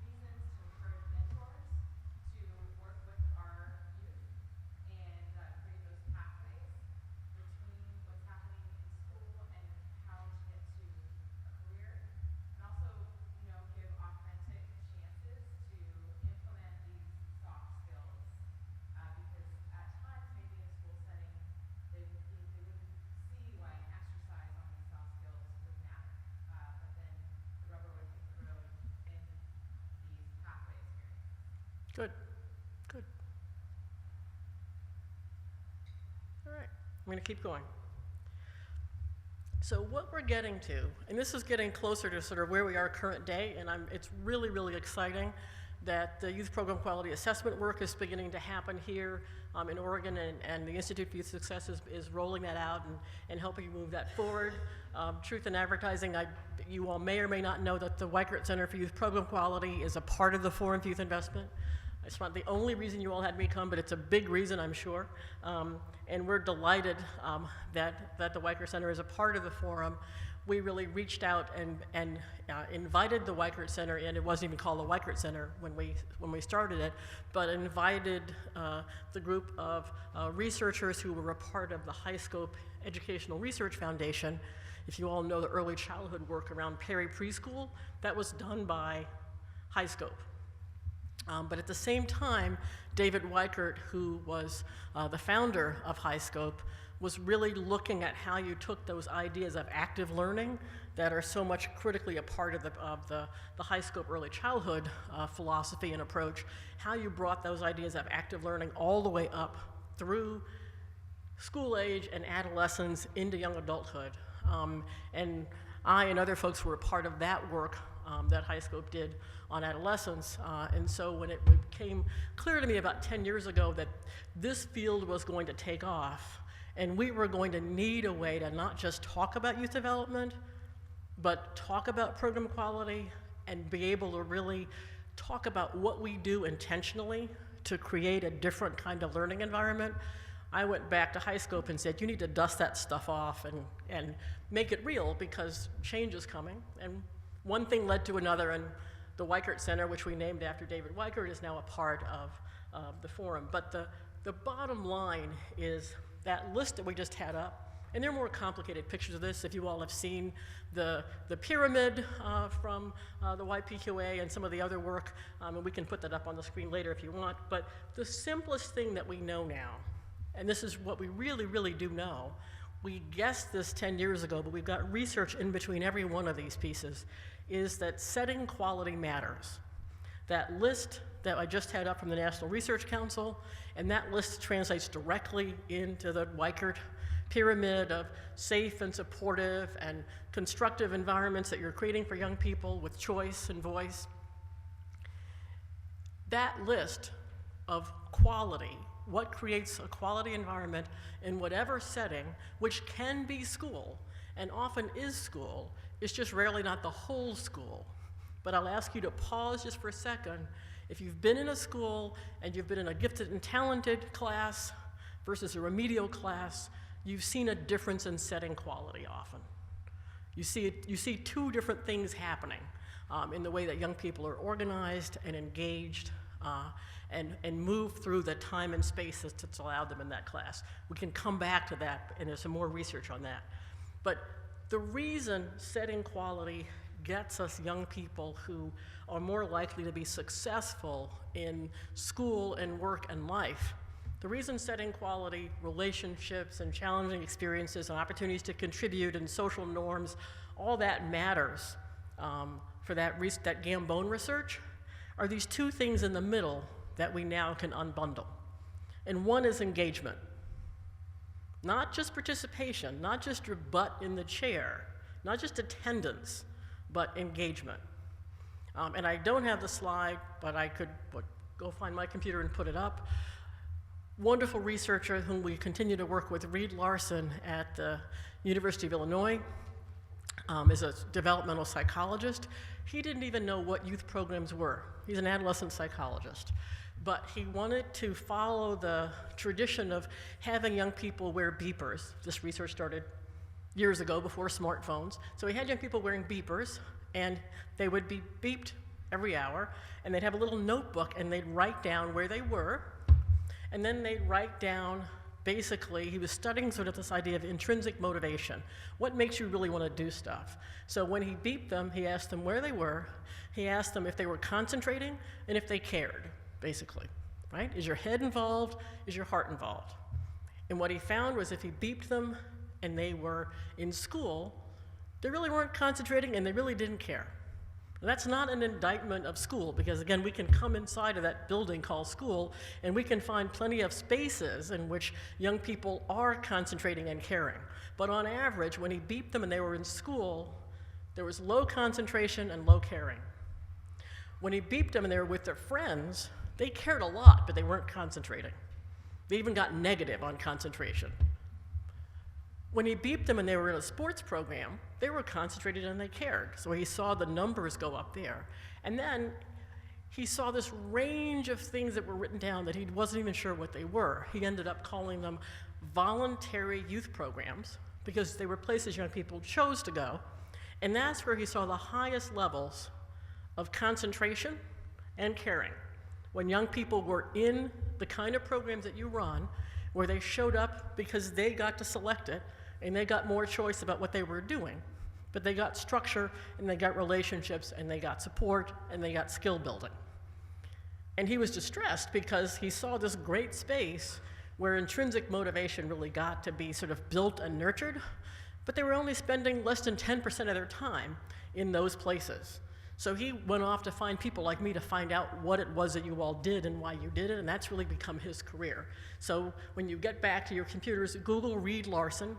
reasons to encourage mentors to work with our youth and create those pathways between what's happening in school and how to get to a career. And also, Good, good. All right, I'm going to keep going. So what we're getting to, and this is getting closer to sort of where we are current day, and it's really, really exciting that the youth program quality assessment work is beginning to happen here in Oregon, and the Institute for Youth Success is rolling that out and helping move that forward. Truth in Advertising, you all may or may not know that the Weichert Center for Youth Program Quality is a part of the Forum for Youth Investment. It's not the only reason you all had me come, but it's a big reason, I'm sure. And we're delighted that the Weichert Center is a part of the forum. We really reached out and invited the Weichert Center in. It wasn't even called the Weichert Center when we started it, but invited the group of researchers who were a part of the HighScope Educational Research Foundation. If you all know the early childhood work around Perry Preschool, that was done by HighScope. But at the same time, David Weichert, who was the founder of HighScope, was really looking at how you took those ideas of active learning that are so much critically a part of the HighScope early childhood philosophy and approach, how you brought those ideas of active learning all the way up through school age and adolescence into young adulthood. And I and other folks were a part of that work that HighScope did on adolescence. And so when it became clear to me about 10 years ago that this field was going to take off, and we were going to need a way to not just talk about youth development, but talk about program quality and be able to really talk about what we do intentionally to create a different kind of learning environment, I went back to HighScope and said, you need to dust that stuff off and make it real, because change is coming. And one thing led to another, and the Weichert Center, which we named after David Weichert, is now a part of the forum. But the bottom line is that list that we just had up, and there are more complicated pictures of this if you all have seen the pyramid from the YPQA and some of the other work, and we can put that up on the screen later if you want. But the simplest thing that we know now, and this is what we really, really do know, we guessed this 10 years ago, but we've got research in between every one of these pieces, is that setting quality matters. That list that I just had up from the National Research Council, and that list translates directly into the Weichert pyramid of safe and supportive and constructive environments that you're creating for young people with choice and voice. That list of quality, what creates a quality environment in whatever setting, which can be school, and often is school, is just rarely not the whole school. But I'll ask you to pause just for a second. If you've been in a school and you've been in a gifted and talented class versus a remedial class, you've seen a difference in setting quality often. You see two different things happening in the way that young people are organized and engaged and move through the time and space that's allowed them in that class. We can come back to that, and there's some more research on that. But the reason setting quality gets us young people who are more likely to be successful in school and work and life, the reason setting quality, relationships and challenging experiences and opportunities to contribute and social norms, all that matters for that Gambone research, are these two things in the middle that we now can unbundle. And one is engagement. Not just participation, not just your butt in the chair, not just attendance, but engagement. And I don't have the slide, but I could go find my computer and put it up. Wonderful researcher whom we continue to work with, Reed Larson at the University of Illinois, is a developmental psychologist. He didn't even know what youth programs were. He's an adolescent psychologist. But he wanted to follow the tradition of having young people wear beepers. This research started years ago before smartphones. So he had young people wearing beepers, and they would be beeped every hour, and they'd have a little notebook, and they'd write down where they were, and then they'd write down, basically, he was studying sort of this idea of intrinsic motivation. What makes you really want to do stuff? So when he beeped them, he asked them where they were, he asked them if they were concentrating, and if they cared, basically, right? Is your head involved? Is your heart involved? And what he found was if he beeped them and they were in school, they really weren't concentrating and they really didn't care. That's not an indictment of school, because again, we can come inside of that building called school, and we can find plenty of spaces in which young people are concentrating and caring. But on average, when he beeped them and they were in school, there was low concentration and low caring. When he beeped them and they were with their friends, they cared a lot, but they weren't concentrating. They even got negative on concentration. When he beeped them and they were in a sports program, they were concentrated and they cared. So he saw the numbers go up there. And then he saw this range of things that were written down that he wasn't even sure what they were. He ended up calling them voluntary youth programs because they were places young people chose to go. And that's where he saw the highest levels of concentration and caring. When young people were in the kind of programs that you run, where they showed up because they got to select it, and they got more choice about what they were doing, but they got structure, and they got relationships, and they got support, and they got skill building. And he was distressed because he saw this great space where intrinsic motivation really got to be sort of built and nurtured, but they were only spending less than 10% of their time in those places. So he went off to find people like me to find out what it was that you all did and why you did it, and that's really become his career. So when you get back to your computers, Google Reed Larson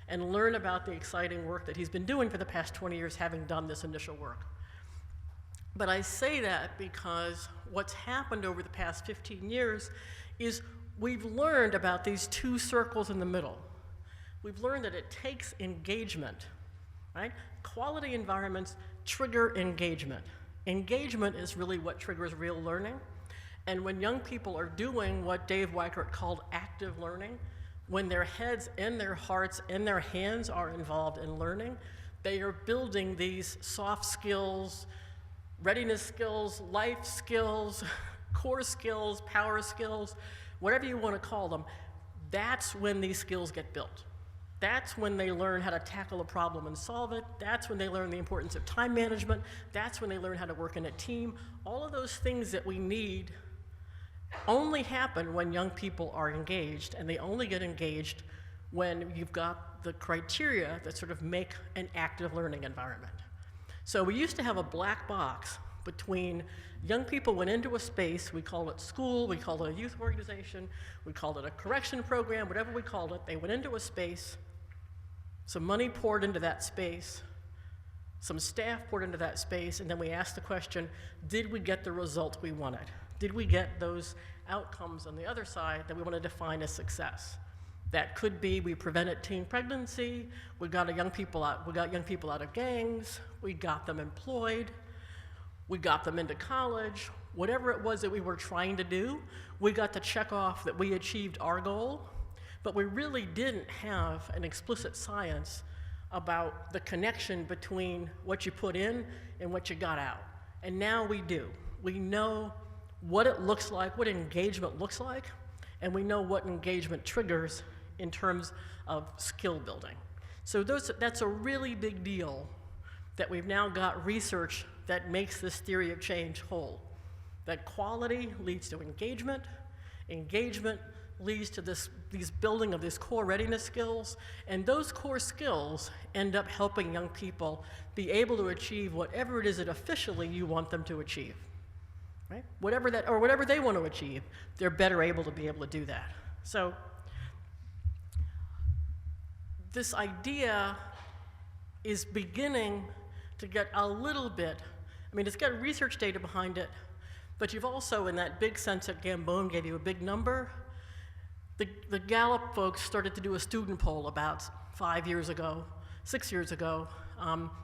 and learn about the exciting work that he's been doing for the past 20 years, having done this initial work. But I say that because what's happened over the past 15 years is we've learned about these two circles in the middle. We've learned that it takes engagement, right? Quality environments trigger engagement. Engagement is really what triggers real learning. And when young people are doing what Dave Weikart called active learning, when their heads and their hearts and their hands are involved in learning, they are building these soft skills, readiness skills, life skills, core skills, power skills, whatever you want to call them. That's when these skills get built. That's when they learn how to tackle a problem and solve it. That's when they learn the importance of time management. That's when they learn how to work in a team. All of those things that we need only happen when young people are engaged, and they only get engaged when you've got the criteria that sort of make an active learning environment. So we used to have a black box between young people went into a space, we called it school, we called it a youth organization, we called it a correction program, whatever we called it. They went into a space, some money poured into that space, some staff poured into that space, and then we asked the question, did we get the result we wanted? Did we get those outcomes on the other side that we want to define as success? That could be we prevented teen pregnancy, we got young people out of gangs, we got them employed, we got them into college. Whatever it was that we were trying to do, we got to check off that we achieved our goal, but we really didn't have an explicit science about the connection between what you put in and what you got out. And now we do. We know what it looks like, what engagement looks like, and we know what engagement triggers in terms of skill building. So that's a really big deal that we've now got research that makes this theory of change whole. That quality leads to engagement, engagement leads to these building of these core readiness skills, and those core skills end up helping young people be able to achieve whatever it is that officially you want them to achieve. Right? Whatever they want to achieve, they're better able to do that. So this idea is beginning to get a little bit, it's got research data behind it, but you've also, in that big sense that Gambone gave you a big number, the Gallup folks started to do a student poll about 6 years ago,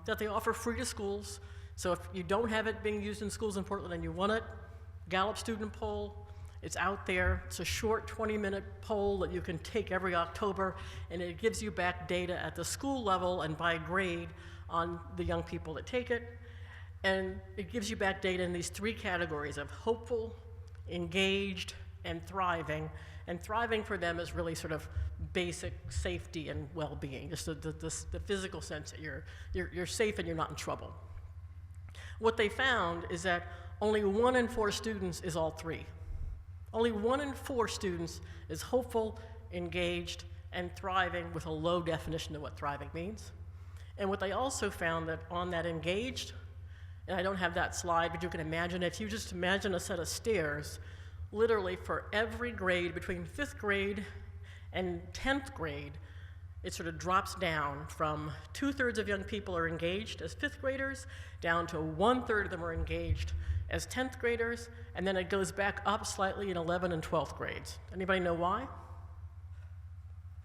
that they offer free to schools. So if you don't have it being used in schools in Portland and you want it, Gallup student poll, it's out there. It's a short 20-minute poll that you can take every October, and it gives you back data at the school level and by grade on the young people that take it. And it gives you back data in these 3 categories of hopeful, engaged, and thriving. And thriving for them is really sort of basic safety and well-being, just the physical sense that you're safe and you're not in trouble. What they found is that only 1 in 4 students is all 3. Only 1 in 4 students is hopeful, engaged, and thriving with a low definition of what thriving means. And what they also found that on that engaged And I don't have that slide, but you can imagine, if you just imagine a set of stairs, literally for every grade between 5th grade and 10th grade, it sort of drops down from 2/3 of young people are engaged as 5th graders, down to 1/3 of them are engaged as 10th graders, and then it goes back up slightly in 11th and 12th grades. Anybody know why?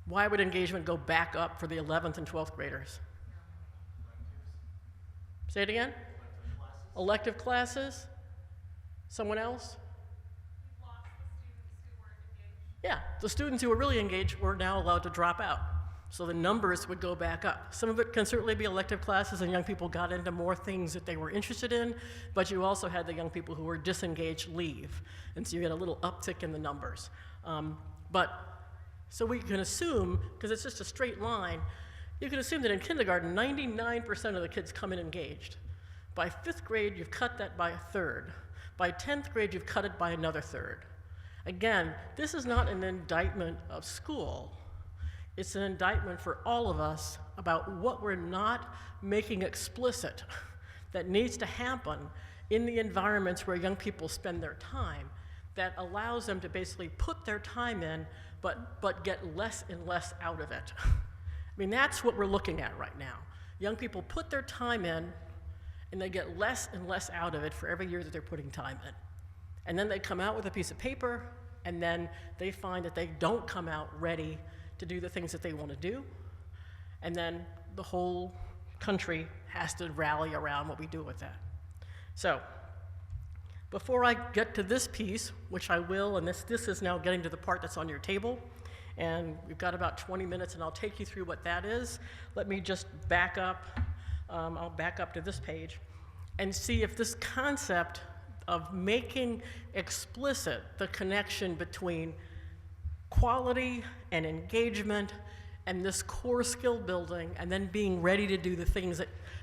Why would engagement go back up for the 11th and 12th graders? Say it again? Elective classes? Someone else? Yeah, the students who were really engaged were now allowed to drop out. So the numbers would go back up. Some of it can certainly be elective classes and young people got into more things that they were interested in, but you also had the young people who were disengaged leave. And so you get a little uptick in the numbers. So we can assume, because it's just a straight line, you can assume that in kindergarten, 99% of the kids come in engaged. By 5th grade, you've cut that by 1/3. By 10th grade, you've cut it by another 1/3. Again, this is not an indictment of school. It's an indictment for all of us about what we're not making explicit that needs to happen in the environments where young people spend their time that allows them to basically put their time in but get less and less out of it. I mean, that's what we're looking at right now. Young people put their time in and they get less and less out of it for every year that they're putting time in. And then they come out with a piece of paper, and then they find that they don't come out ready to do the things that they want to do. And then the whole country has to rally around what we do with that. So, before I get to this piece, which I will, and this is now getting to the part that's on your table, and we've got about 20 minutes, and I'll take you through what that is. Let me just back up. I'll back up to this page and see if this concept of making explicit the connection between quality and engagement and this core skill building and then being ready to do the things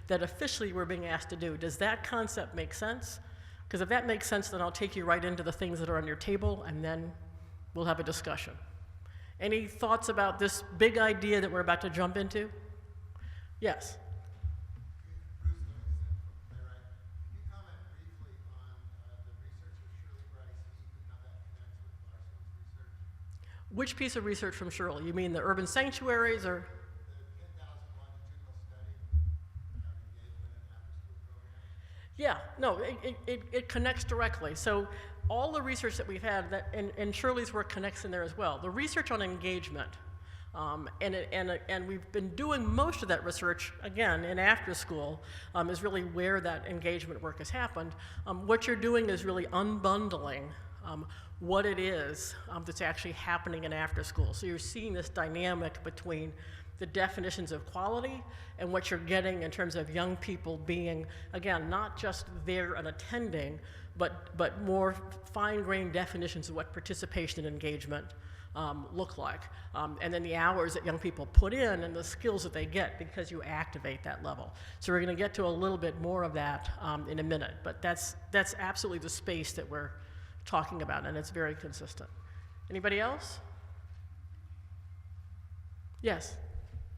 that officially we're being asked to do. Does that concept make sense? Because if that makes sense, then I'll take you right into the things that are on your table, and then we'll have a discussion. Any thoughts about this big idea that we're about to jump into? Yes? Bruce Livingston from Playwright. Can you comment briefly on the research of Shirley Bryce Heath and how that connects with Larson's research? Which piece of research from Shirley? You mean the urban sanctuaries or? The 10,000 longitudinal study of engagement and after-school programs? Yeah, no, it connects directly. So all the research that we've had, and Shirley's work connects in there as well. The research on engagement, and we've been doing most of that research, again, in after school, is really where that engagement work has happened. What you're doing is really unbundling what it is that's actually happening in after school. So you're seeing this dynamic between the definitions of quality and what you're getting in terms of young people being, again, not just there and attending, but more fine-grained definitions of what participation and engagement look like. And then the hours that young people put in and the skills that they get because you activate that level. So we're gonna get to a little bit more of that in a minute, but that's absolutely the space that we're talking about, and it's very consistent. Anybody else? Yes?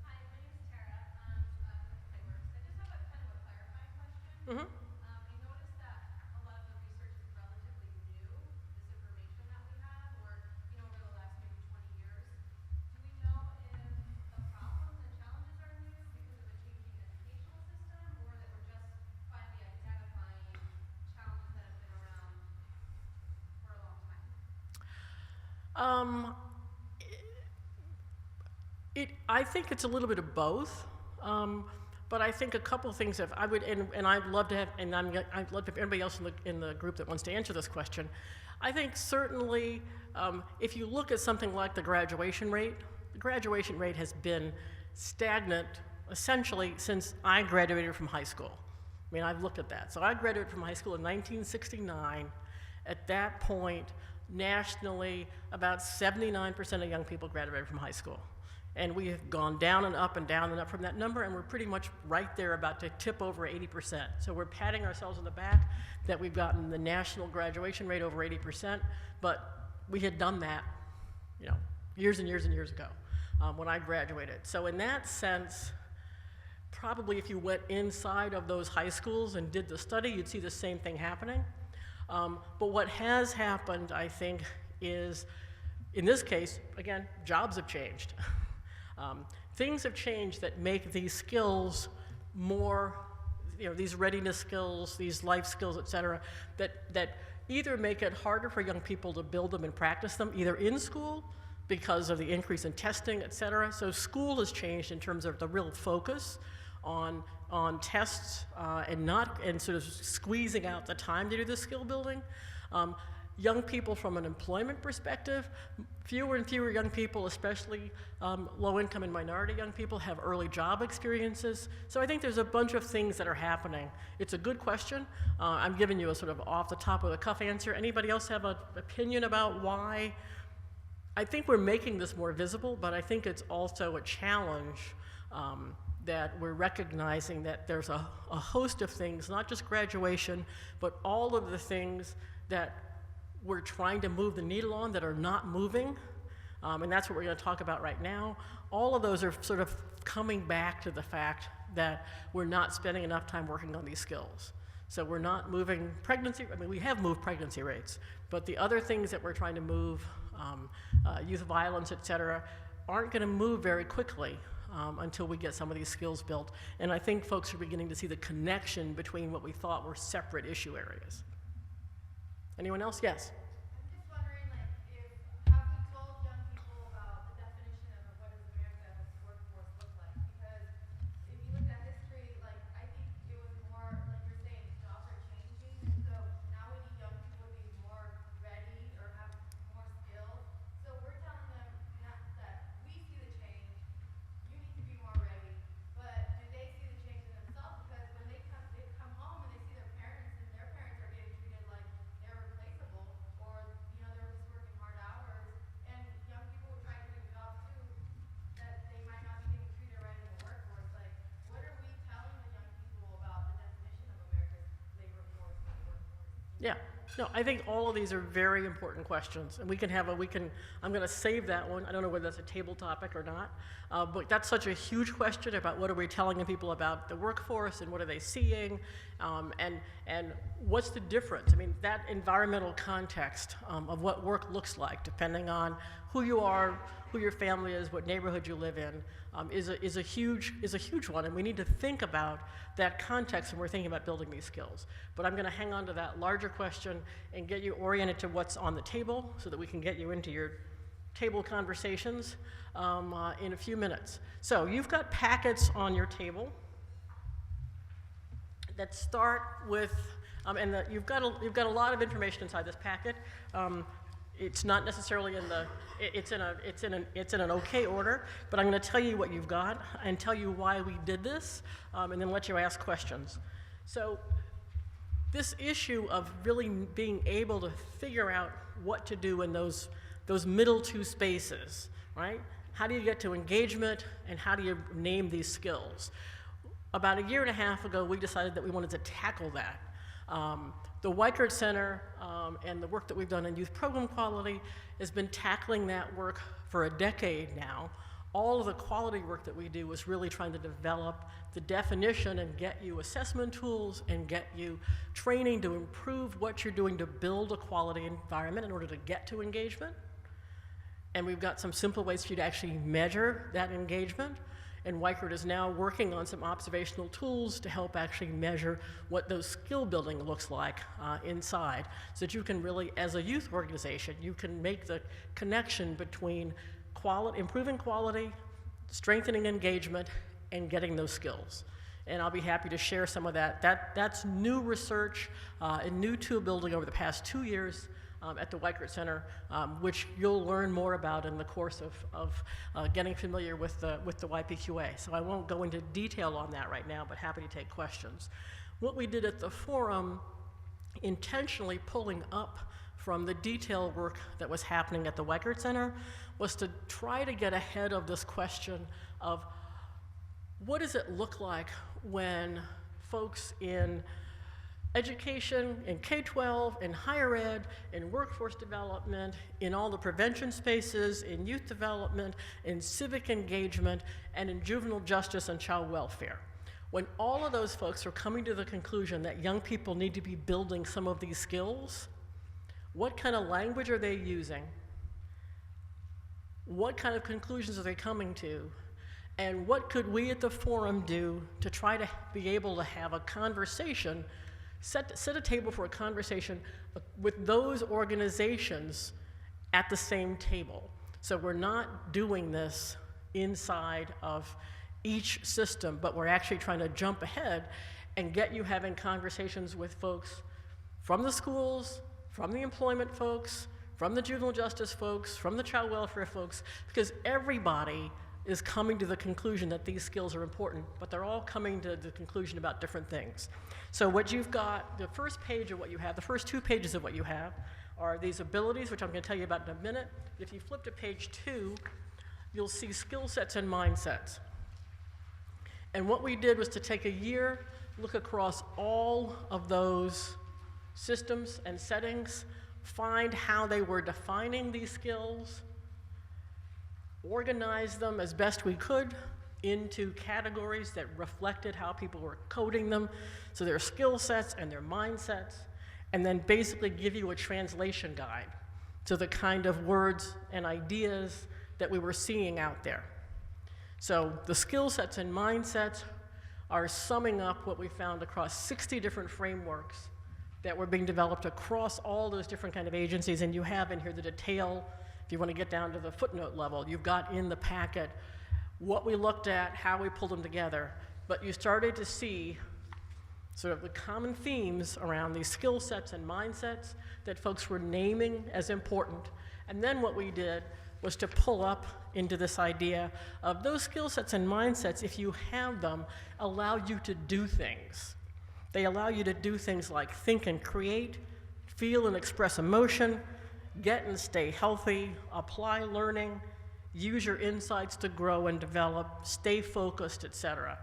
Hi, my name is Tara. I'm from Playworks. I just have a kind of a clarifying question. Mm-hmm. I noticed that a lot of the research is relatively new, this information that we have, or, over the last maybe 20 years. Do we know if the problems and challenges are new because of a changing educational system, or that we're just finally identifying challenges that have been around for a long time? I think it's a little bit of both, but I think a couple of things. I'd love to have, and I'd love to have anybody else in the group that wants to answer this question. I think certainly, if you look at something like the graduation rate has been stagnant essentially since I graduated from high school. I mean, I've looked at that. So I graduated from high school in 1969. At that point, nationally, about 79% of young people graduated from high school. And we have gone down and up from that number, and we're pretty much right there about to tip over 80%. So we're patting ourselves on the back that we've gotten the national graduation rate over 80%, but we had done that, years and years and years ago when I graduated. So in that sense, probably if you went inside of those high schools and did the study, you'd see the same thing happening. But what has happened, I think, is, in this case, again, jobs have changed. Things have changed that make these skills more, these readiness skills, these life skills, et cetera, that either make it harder for young people to build them and practice them, either in school because of the increase in testing, et cetera. So school has changed in terms of the real focus on tests and sort of squeezing out the time to do the skill building. Young people from an employment perspective, fewer and fewer young people, especially low-income and minority young people, have early job experiences. So I think there's a bunch of things that are happening. It's a good question. I'm giving you a sort of off the top of the cuff answer. Anybody else have an opinion about why? I think we're making this more visible, but I think it's also a challenge that we're recognizing that there's a host of things, not just graduation, but all of the things that we're trying to move the needle on that are not moving, and that's what we're going to talk about right now. All of those are sort of coming back to the fact that we're not spending enough time working on these skills. So we're not moving pregnancy, I mean, we have moved pregnancy rates, but the other things that we're trying to move, youth violence, et cetera, aren't going to move very quickly until we get some of these skills built. And I think folks are beginning to see the connection between what we thought were separate issue areas. Anyone else? Yes. I'm just wondering, like, have we told young people about the definition of what does America's workforce look like? Because if you look at history, like, I think it was more, like you're saying, jobs are changing, and so now we need young people to be more ready or have more skills. So we're telling them not that we see the change, you need to be more ready, but do they see the change in themselves? Because when they come home and they see their parents, and their parents are getting treated like they're replaceable, or they're just working hard hours, and young people who try to do jobs too, that they might not be getting treated right in the workforce. Like, what are we telling the young people about the definition of America's labor force and workforce? Yeah. No, I think all of these are very important questions, and I'm going to save that one. I don't know whether that's a table topic or not, but that's such a huge question about what are we telling people about the workforce and what are they seeing, and what's the difference? I mean, that environmental context of what work looks like, depending on who you are, who your family is, what neighborhood you live in, is a huge one, and we need to think about that context when we're thinking about building these skills. But I'm going to hang on to that larger question and get you oriented to what's on the table so that we can get you into your table conversations in a few minutes. So you've got packets on your table that start with, you've got a lot of information inside this packet. It's not necessarily in the, it's in an okay order, but I'm going to tell you what you've got and tell you why we did this, and then let you ask questions. So this issue of really being able to figure out what to do in those middle two spaces, right? How do you get to engagement, and how do you name these skills? About a year and a half ago, we decided that we wanted to tackle that. The Weichert Center and the work that we've done in youth program quality has been tackling that work for a decade now. All of the quality work that we do is really trying to develop the definition and get you assessment tools and get you training to improve what you're doing to build a quality environment in order to get to engagement. And we've got some simple ways for you to actually measure that engagement. And Weichert is now working on some observational tools to help actually measure what those skill building looks like inside, so that you can really, as a youth organization, you can make the connection between improving quality, strengthening engagement, and getting those skills. And I'll be happy to share some of that. That's new research and new tool building over the past 2 years at the Weichert Center, which you'll learn more about in the course of getting familiar with the YPQA. So I won't go into detail on that right now, but happy to take questions. What we did at the forum, intentionally pulling up from the detail work that was happening at the Weichert Center, was to try to get ahead of this question of what does it look like when folks in education, in K-12, in higher ed, in workforce development, in all the prevention spaces, in youth development, in civic engagement, and in juvenile justice and child welfare. When all of those folks are coming to the conclusion that young people need to be building some of these skills, what kind of language are they using? What kind of conclusions are they coming to? And what could we at the forum do to try to be able to have a conversation, set a table for a conversation with those organizations at the same table? So we're not doing this inside of each system, but we're actually trying to jump ahead and get you having conversations with folks from the schools, from the employment folks, from the juvenile justice folks, from the child welfare folks, because everybody is coming to the conclusion that these skills are important, but they're all coming to the conclusion about different things. So what you've got, the first page of what you have, the first 2 pages of what you have are these abilities, which I'm going to tell you about in a minute. If you flip to page 2, you'll see skill sets and mindsets. And what we did was to take a year, look across all of those systems and settings, find how they were defining these skills, organize them as best we could into categories that reflected how people were coding them, so their skill sets and their mindsets, and then basically give you a translation guide to the kind of words and ideas that we were seeing out there. So the skill sets and mindsets are summing up what we found across 60 different frameworks that were being developed across all those different kind of agencies, and you have in here the detail. If you want to get down to the footnote level, you've got in the packet what we looked at, how we pulled them together, but you started to see sort of the common themes around these skill sets and mindsets that folks were naming as important. And then what we did was to pull up into this idea of those skill sets and mindsets, if you have them, allow you to do things. They allow you to do things like think and create, feel and express emotion, get and stay healthy, apply learning, use your insights to grow and develop, stay focused, etc.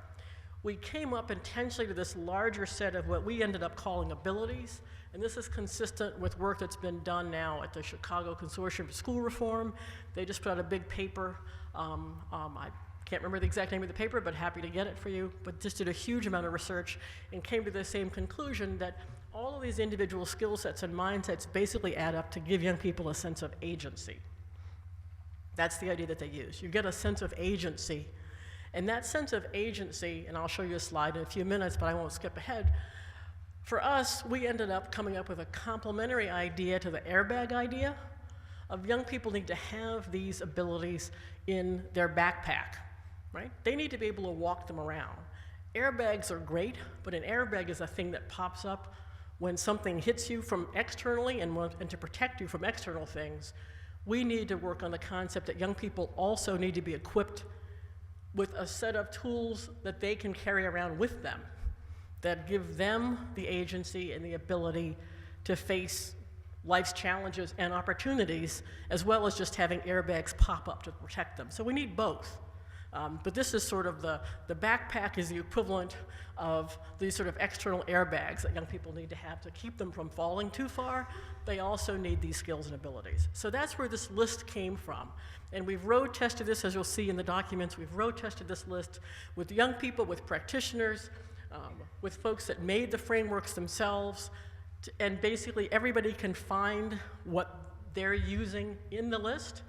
We came up intentionally to this larger set of what we ended up calling abilities, and this is consistent with work that's been done now at the Chicago Consortium for School Reform. They just put out a big paper. I can't remember the exact name of the paper, but happy to get it for you, but just did a huge amount of research and came to the same conclusion that all of these individual skill sets and mindsets basically add up to give young people a sense of agency. That's the idea that they use. You get a sense of agency. And that sense of agency, and I'll show you a slide in a few minutes, but I won't skip ahead. For us, we ended up coming up with a complementary idea to the airbag idea of young people need to have these abilities in their backpack, right? They need to be able to walk them around. Airbags are great, but an airbag is a thing that pops up when something hits you from externally and to protect you from external things. We need to work on the concept that young people also need to be equipped with a set of tools that they can carry around with them that give them the agency and the ability to face life's challenges and opportunities, as well as just having airbags pop up to protect them. So we need both. But this is sort of the backpack is the equivalent of these sort of external airbags that young people need to have to keep them from falling too far. They also need these skills and abilities. So that's where this list came from. And we've road tested this, as you'll see in the documents. We've road tested this list with young people, with practitioners, with folks that made the frameworks themselves, and basically everybody can find what they're using in the list.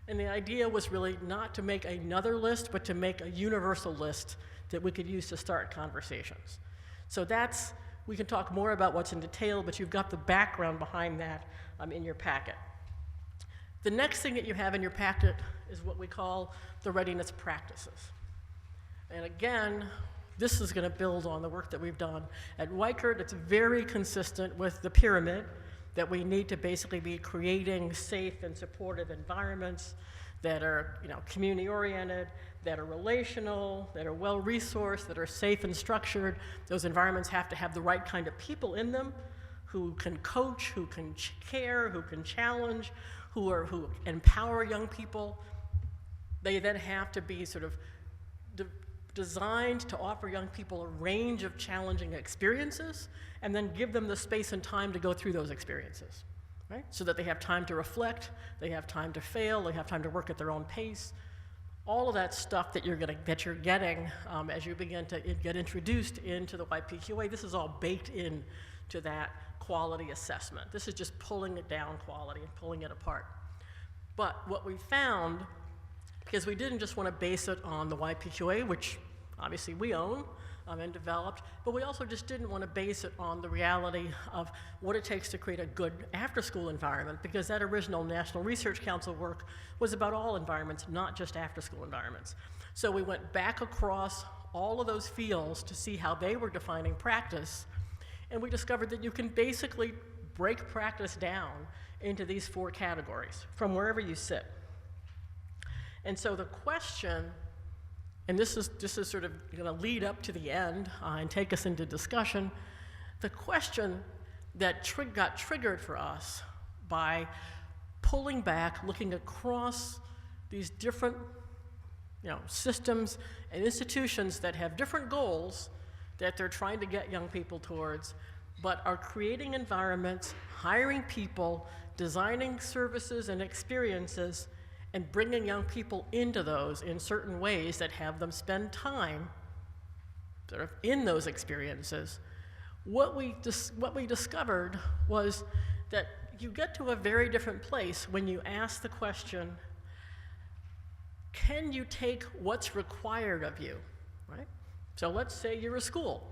And the idea was really not to make another list, but to make a universal list that we could use to start conversations. So that's, we can talk more about what's in detail, but you've got the background behind that in your packet. The next thing that you have in your packet is what we call the readiness practices. And again, this is going to build on the work that we've done at Weichert. It's very consistent with the pyramid that we need to basically be creating safe and supportive environments that are, community-oriented, that are relational, that are well-resourced, that are safe and structured. Those environments have to have the right kind of people in them who can coach, who can care, who can challenge, who empower young people. They then have to be sort of designed to offer young people a range of challenging experiences and then give them the space and time to go through those experiences, right? So that they have time to reflect, they have time to fail, they have time to work at their own pace. all of that stuff that you're getting as you begin to get introduced into the YPQA, this is all baked in to that quality assessment. This is just pulling it down quality and pulling it apart. But what we found, because we didn't just want to base it on the YPQA, which obviously we own and developed, but we also just didn't want to base it on the reality of what it takes to create a good after-school environment, because that original National Research Council work was about all environments, not just after-school environments. So we went back across all of those fields to see how they were defining practice, and we discovered that you can basically break practice down into these 4 categories from wherever you sit. And so the question, and this is sort of going to lead up to the end and take us into discussion, the question that got triggered for us by pulling back, looking across these different systems and institutions that have different goals that they're trying to get young people towards, but are creating environments, hiring people, designing services and experiences, and bringing young people into those in certain ways that have them spend time sort of in those experiences. What we discovered was that you get to a very different place when you ask the question, can you take what's required of you, right? So let's say you're a school.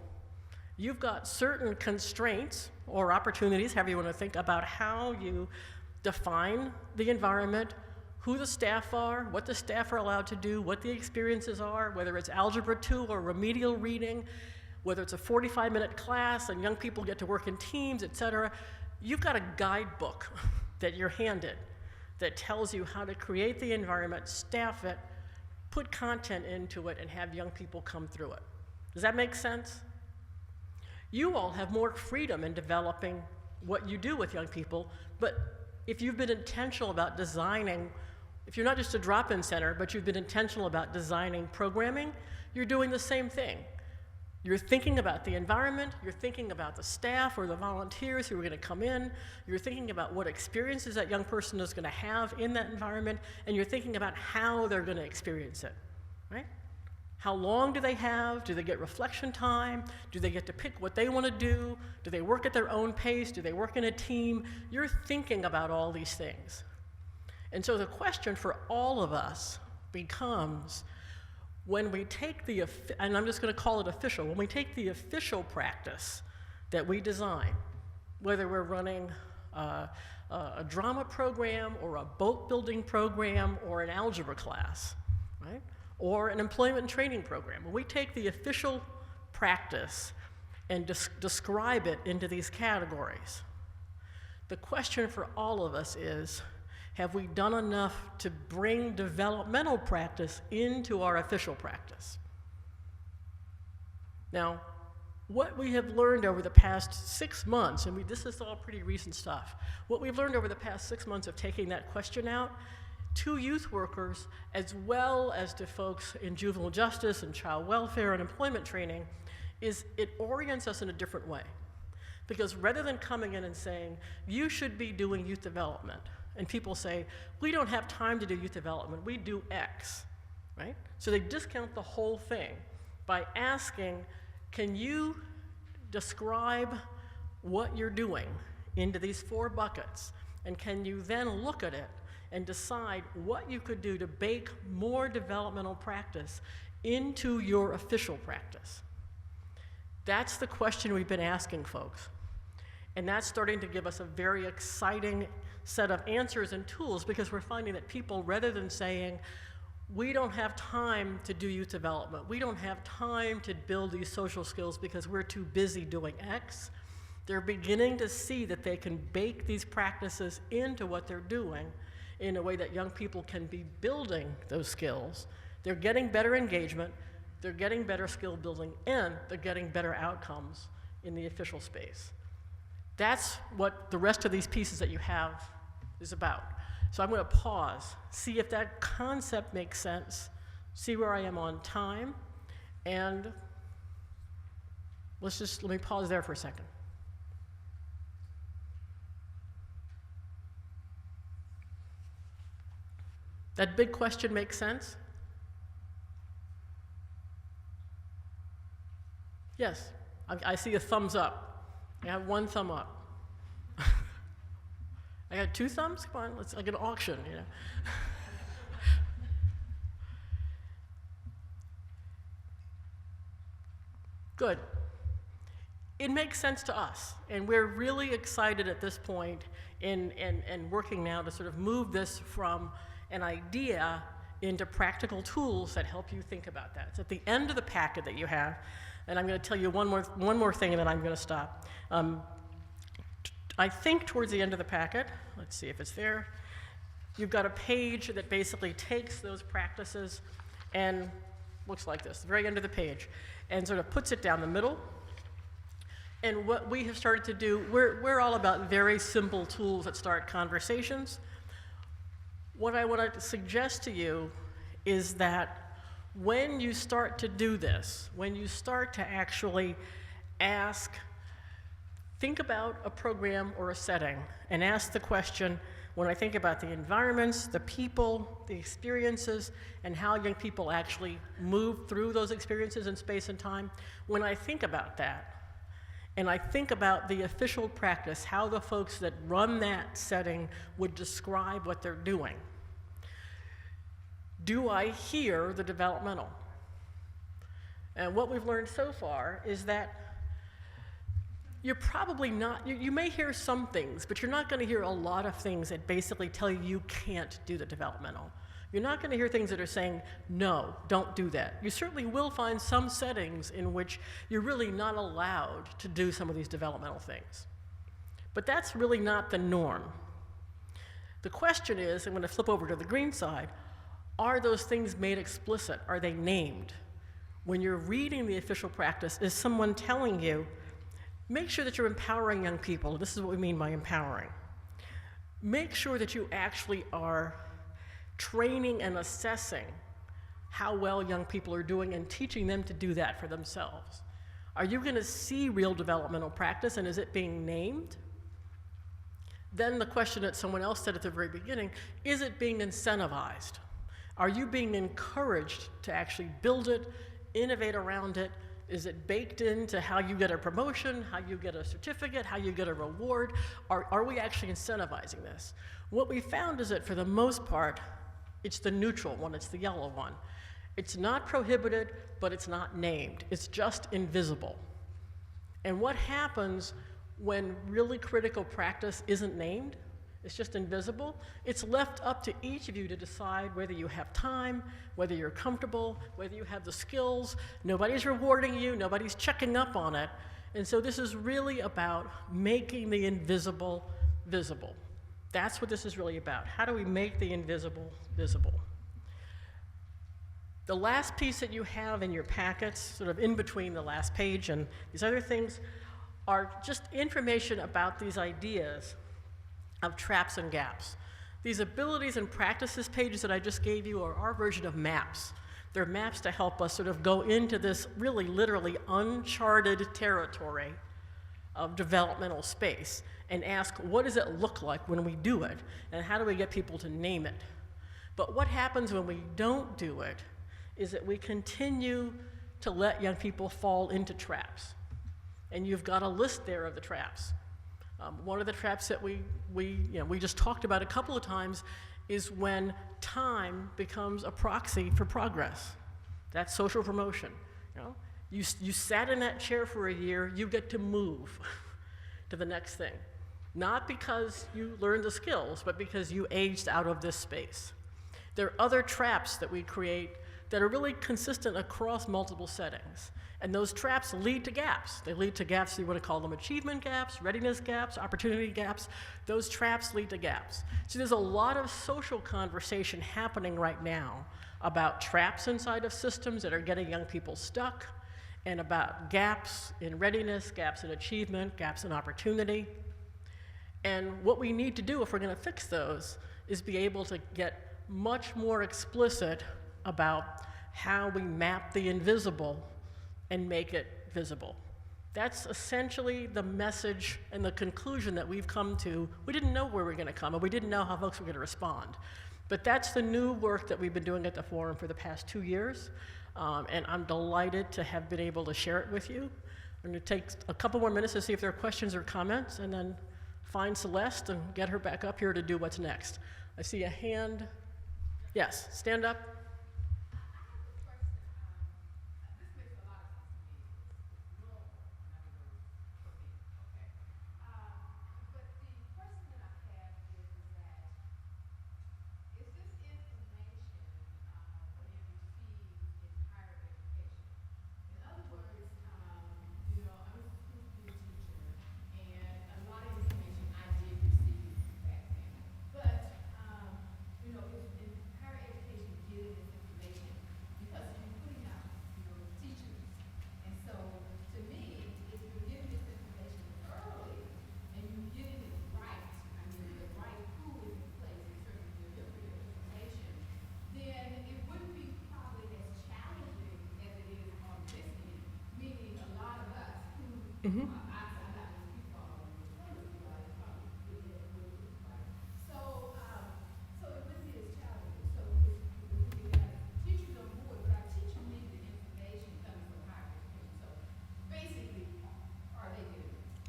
You've got certain constraints or opportunities, however you want to think about how you define the environment, who the staff are, what the staff are allowed to do, what the experiences are, whether it's Algebra 2 or remedial reading, whether it's a 45-minute class and young people get to work in teams, et cetera. You've got a guidebook that you're handed that tells you how to create the environment, staff it, put content into it, and have young people come through it. Does that make sense? You all have more freedom in developing what you do with young people, but if you've been intentional about designing, if you're not just a drop-in center, but you've been intentional about designing programming, you're doing the same thing. You're thinking about the environment, you're thinking about the staff or the volunteers who are going to come in, you're thinking about what experiences that young person is going to have in that environment, and you're thinking about how they're going to experience it, right? How long do they have? Do they get reflection time? Do they get to pick what they want to do? Do they work at their own pace? Do they work in a team? You're thinking about all these things. And so the question for all of us becomes, when we take and I'm just going to call it official, when we take the official practice that we design, whether we're running a drama program or a boat building program or an algebra class, right? Or an employment and training program, when we take the official practice and describe it into these categories, the question for all of us is, have we done enough to bring developmental practice into our official practice? Now, what we have learned over the past 6 months, and this is all pretty recent stuff, what we've learned over the past 6 months of taking that question out to youth workers, as well as to folks in juvenile justice and child welfare and employment training, is it orients us in a different way. Because rather than coming in and saying, you should be doing youth development, and people say, we don't have time to do youth development, we do X, right? So they discount the whole thing by asking, can you describe what you're doing into these 4 buckets? And can you then look at it and decide what you could do to bake more developmental practice into your official practice? That's the question we've been asking folks. And that's starting to give us a very exciting set of answers and tools, because we're finding that people, rather than saying, we don't have time to do youth development, we don't have time to build these social skills because we're too busy doing X, they're beginning to see that they can bake these practices into what they're doing in a way that young people can be building those skills. They're getting better engagement, they're getting better skill building, and they're getting better outcomes in the official space. That's what the rest of these pieces that you have is about. So I'm going to pause, see if that concept makes sense, see where I am on time, and let me pause there for a second. That big question makes sense? Yes, I see a thumbs up. I have one thumb up. I got two thumbs? Come on, it's like an auction, you know. Good. It makes sense to us, and we're really excited at this point in working now to sort of move this from an idea into practical tools that help you think about that. It's at the end of the packet that you have, and I'm going to tell you one more thing, and then I'm going to stop. I think towards the end of the packet, let's see if it's there, you've got a page that basically takes those practices and looks like this, the very end of the page, and sort of puts it down the middle. And what we have started to do, we're all about very simple tools that start conversations. What I want to suggest to you is that when you start to do this, when you start to actually ask, think about a program or a setting and ask the question, when I think about the environments, the people, the experiences, and how young people actually move through those experiences in space and time, when I think about that, and I think about the official practice, how the folks that run that setting would describe what they're doing, do I hear the developmental? And what we've learned so far is that you're probably not, you may hear some things, but you're not going to hear a lot of things that basically tell you you can't do the developmental. You're not going to hear things that are saying, no, don't do that. You certainly will find some settings in which you're really not allowed to do some of these developmental things. But that's really not the norm. The question is, I'm going to flip over to the green side, are those things made explicit? Are they named? When you're reading the official practice, is someone telling you, make sure that you're empowering young people. This is what we mean by empowering. Make sure that you actually are training and assessing how well young people are doing and teaching them to do that for themselves. Are you going to see real developmental practice, and is it being named? Then the question that someone else said at the very beginning, is it being incentivized? Are you being encouraged to actually build it, innovate around it? Is it baked into how you get a promotion, how you get a certificate, how you get a reward? Are we actually incentivizing this? What we found is that for the most part, it's the neutral one, it's the yellow one. It's not prohibited, but it's not named. It's just invisible. And what happens when really critical practice isn't named? It's just invisible. It's left up to each of you to decide whether you have time, whether you're comfortable, whether you have the skills. Nobody's rewarding you, nobody's checking up on it. And so this is really about making the invisible visible. That's what this is really about. How do we make the invisible visible? The last piece that you have in your packets, sort of in between the last page and these other things, are just information about these ideas of traps and gaps. These abilities and practices pages that I just gave you are our version of maps. They're maps to help us sort of go into this really literally uncharted territory of developmental space and ask, what does it look like when we do it, and how do we get people to name it? But what happens when we don't do it is that we continue to let young people fall into traps. And you've got a list there of the traps. One of the traps that we just talked about a couple of times is when time becomes a proxy for progress. That's social promotion. You sat in that chair for a year, you get to move to the next thing. Not because you learned the skills, but because you aged out of this space. There are other traps that we create that are really consistent across multiple settings. And those traps lead to gaps. They lead to gaps, you want to call them achievement gaps, readiness gaps, opportunity gaps. Those traps lead to gaps. So there's a lot of social conversation happening right now about traps inside of systems that are getting young people stuck, and about gaps in readiness, gaps in achievement, gaps in opportunity. And what we need to do if we're going to fix those is be able to get much more explicit about how we map the invisible and make it visible. That's essentially the message and the conclusion that we've come to. We didn't know where we were going to come, and we didn't know how folks were going to respond. But that's the new work that we've been doing at the forum for the past 2 years, and I'm delighted to have been able to share it with you. I'm going to take a couple more minutes to see if there are questions or comments, and then find Celeste and get her back up here to do what's next. I see a hand. Yes, stand up.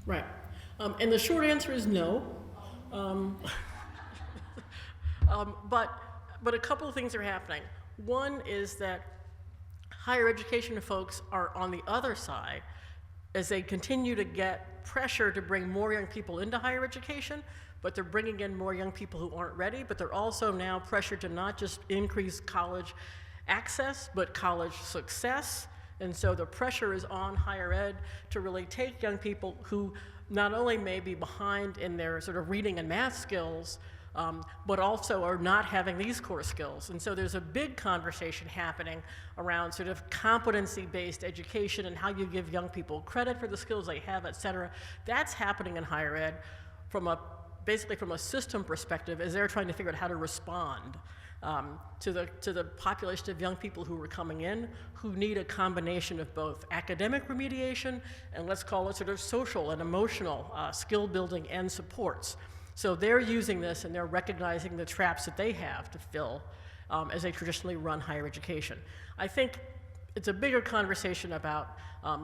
Right. And the short answer is no. But a couple of things are happening. One is that higher education folks are on the other side as they continue to get pressure to bring more young people into higher education, but they're bringing in more young people who aren't ready, but they're also now pressured to not just increase college access, but college success. And so the pressure is on higher ed to really take young people who not only may be behind in their sort of reading and math skills, but also are not having these core skills. And so there's a big conversation happening around sort of competency-based education and how you give young people credit for the skills they have, et cetera. That's happening in higher ed basically from a system perspective as they're trying to figure out how to respond to the population of young people who are coming in who need a combination of both academic remediation and let's call it sort of social and emotional skill building and supports. So they're using this and they're recognizing the traps that they have to fill as they traditionally run higher education. I think it's a bigger conversation about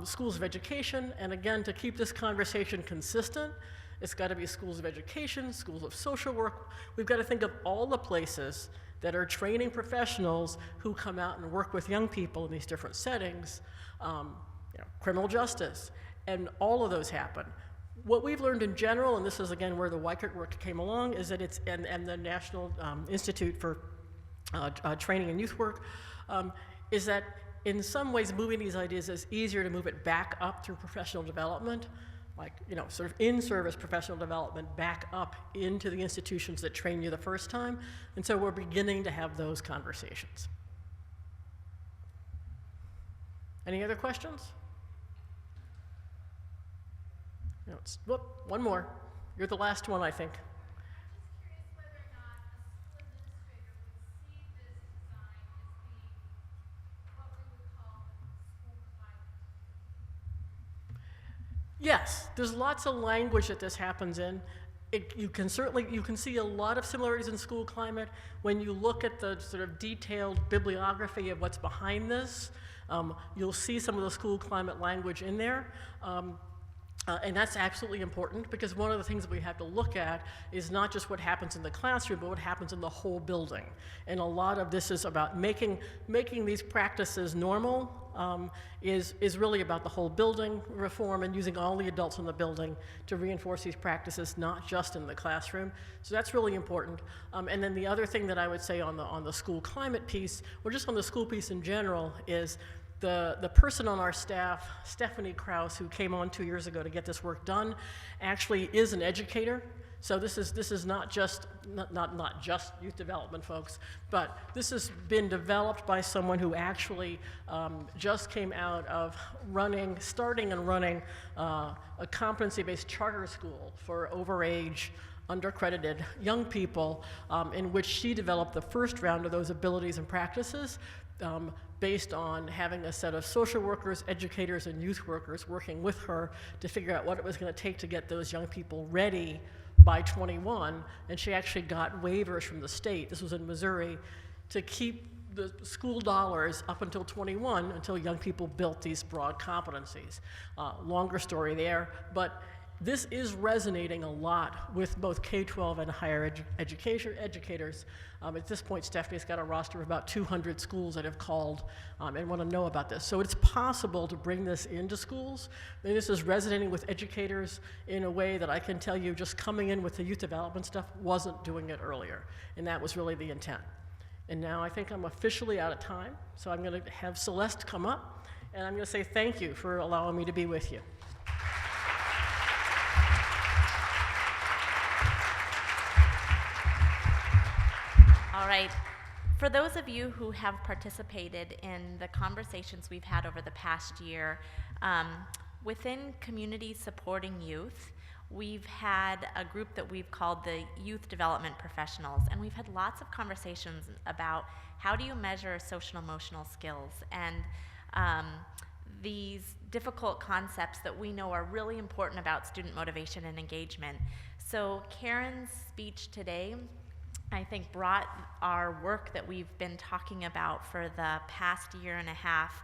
schools of education, and again, to keep this conversation consistent, it's got to be schools of education, schools of social work. We've got to think of all the places that are training professionals who come out and work with young people in these different settings, criminal justice, and all of those happen. What we've learned in general, and this is again where the Weikert work came along, is that it's, and the National Institute for Training and Youth Work, is that in some ways moving these ideas is easier to move it back up through professional development, like, sort of in-service professional development back up into the institutions that train you the first time. And so we're beginning to have those conversations. Any other questions? No, whoop, one more. You're the last one, I think. I'm just curious whether or not a school administrator would see this design as being what we would call school climate. Yes, there's lots of language that this happens in. You can see a lot of similarities in school climate when you look at the sort of detailed bibliography of what's behind this. You'll see some of the school climate language in there. And that's absolutely important because one of the things that we have to look at is not just what happens in the classroom, but what happens in the whole building. And a lot of this is about making these practices normal, is really about the whole building reform and using all the adults in the building to reinforce these practices, not just in the classroom. So that's really important. And then the other thing that I would say on the school climate piece, or just on the school piece in general, is the person on our staff, Stephanie Krause, who came on 2 years ago to get this work done, actually is an educator. So this is not just youth development folks, but this has been developed by someone who actually just came out of starting and running a competency-based charter school for overage, undercredited young people, in which she developed the first round of those abilities and practices based on having a set of social workers, educators, and youth workers working with her to figure out what it was going to take to get those young people ready by 21, and she actually got waivers from the state, this was in Missouri, to keep the school dollars up until 21, until young people built these broad competencies. Longer story there, but this is resonating a lot with both K-12 and higher educators. At this point, Stephanie's got a roster of about 200 schools that have called and want to know about this. So it's possible to bring this into schools. And this is resonating with educators in a way that I can tell you just coming in with the youth development stuff wasn't doing it earlier. And that was really the intent. And now I think I'm officially out of time, so I'm going to have Celeste come up, and I'm going to say thank you for allowing me to be with you. All right. For those of you who have participated in the conversations we've had over the past year, within Community Supporting Youth, we've had a group that we've called the Youth Development Professionals, and we've had lots of conversations about how do you measure social and emotional skills and these difficult concepts that we know are really important about student motivation and engagement. So Karen's speech today, I think, brought our work that we've been talking about for the past year and a half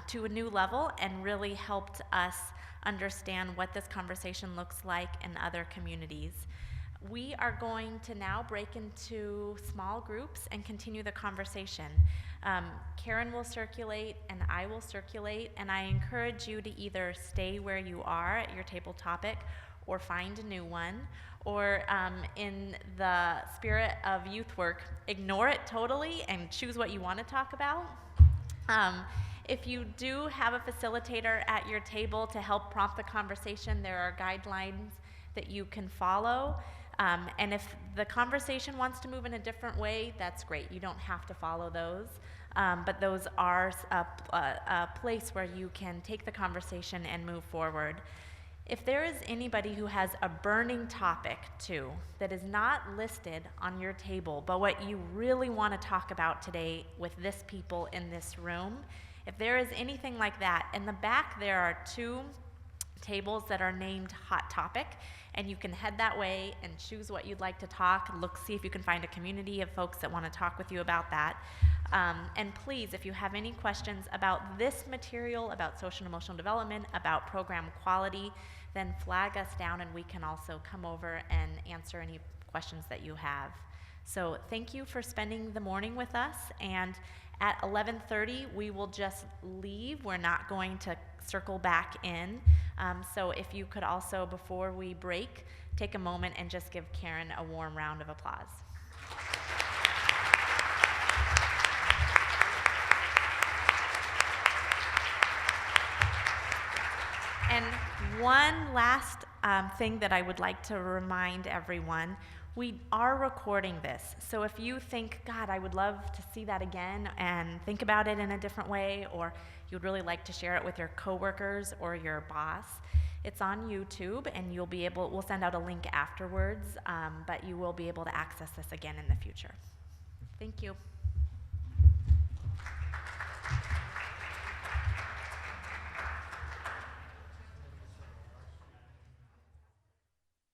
to a new level and really helped us understand what this conversation looks like in other communities. We are going to now break into small groups and continue the conversation. Karen will circulate and I will circulate, and I encourage you to either stay where you are at your table topic or find a new one, or in the spirit of youth work, ignore it totally and choose what you want to talk about. If you do have a facilitator at your table to help prompt the conversation, there are guidelines that you can follow. And if the conversation wants to move in a different way, that's great. You don't have to follow those. But those are a place where you can take the conversation and move forward. If there is anybody who has a burning topic too that is not listed on your table, but what you really want to talk about today with this people in this room, if there is anything like that, in the back there are 2 tables that are named Hot Topic, and you can head that way and choose what you'd like to talk, see if you can find a community of folks that want to talk with you about that. And please, if you have any questions about this material, about social and emotional development, about program quality, then flag us down and we can also come over and answer any questions that you have. So thank you for spending the morning with us, and at 11:30 we will just leave. We're not going to circle back in. So if you could also, before we break, take a moment and just give Karen a warm round of applause. And one last thing that I would like to remind everyone, we are recording this. So if you think, God, I would love to see that again and think about it in a different way, or you'd really like to share it with your coworkers or your boss, it's on YouTube, and we'll send out a link afterwards, but you will be able to access this again in the future. Thank you.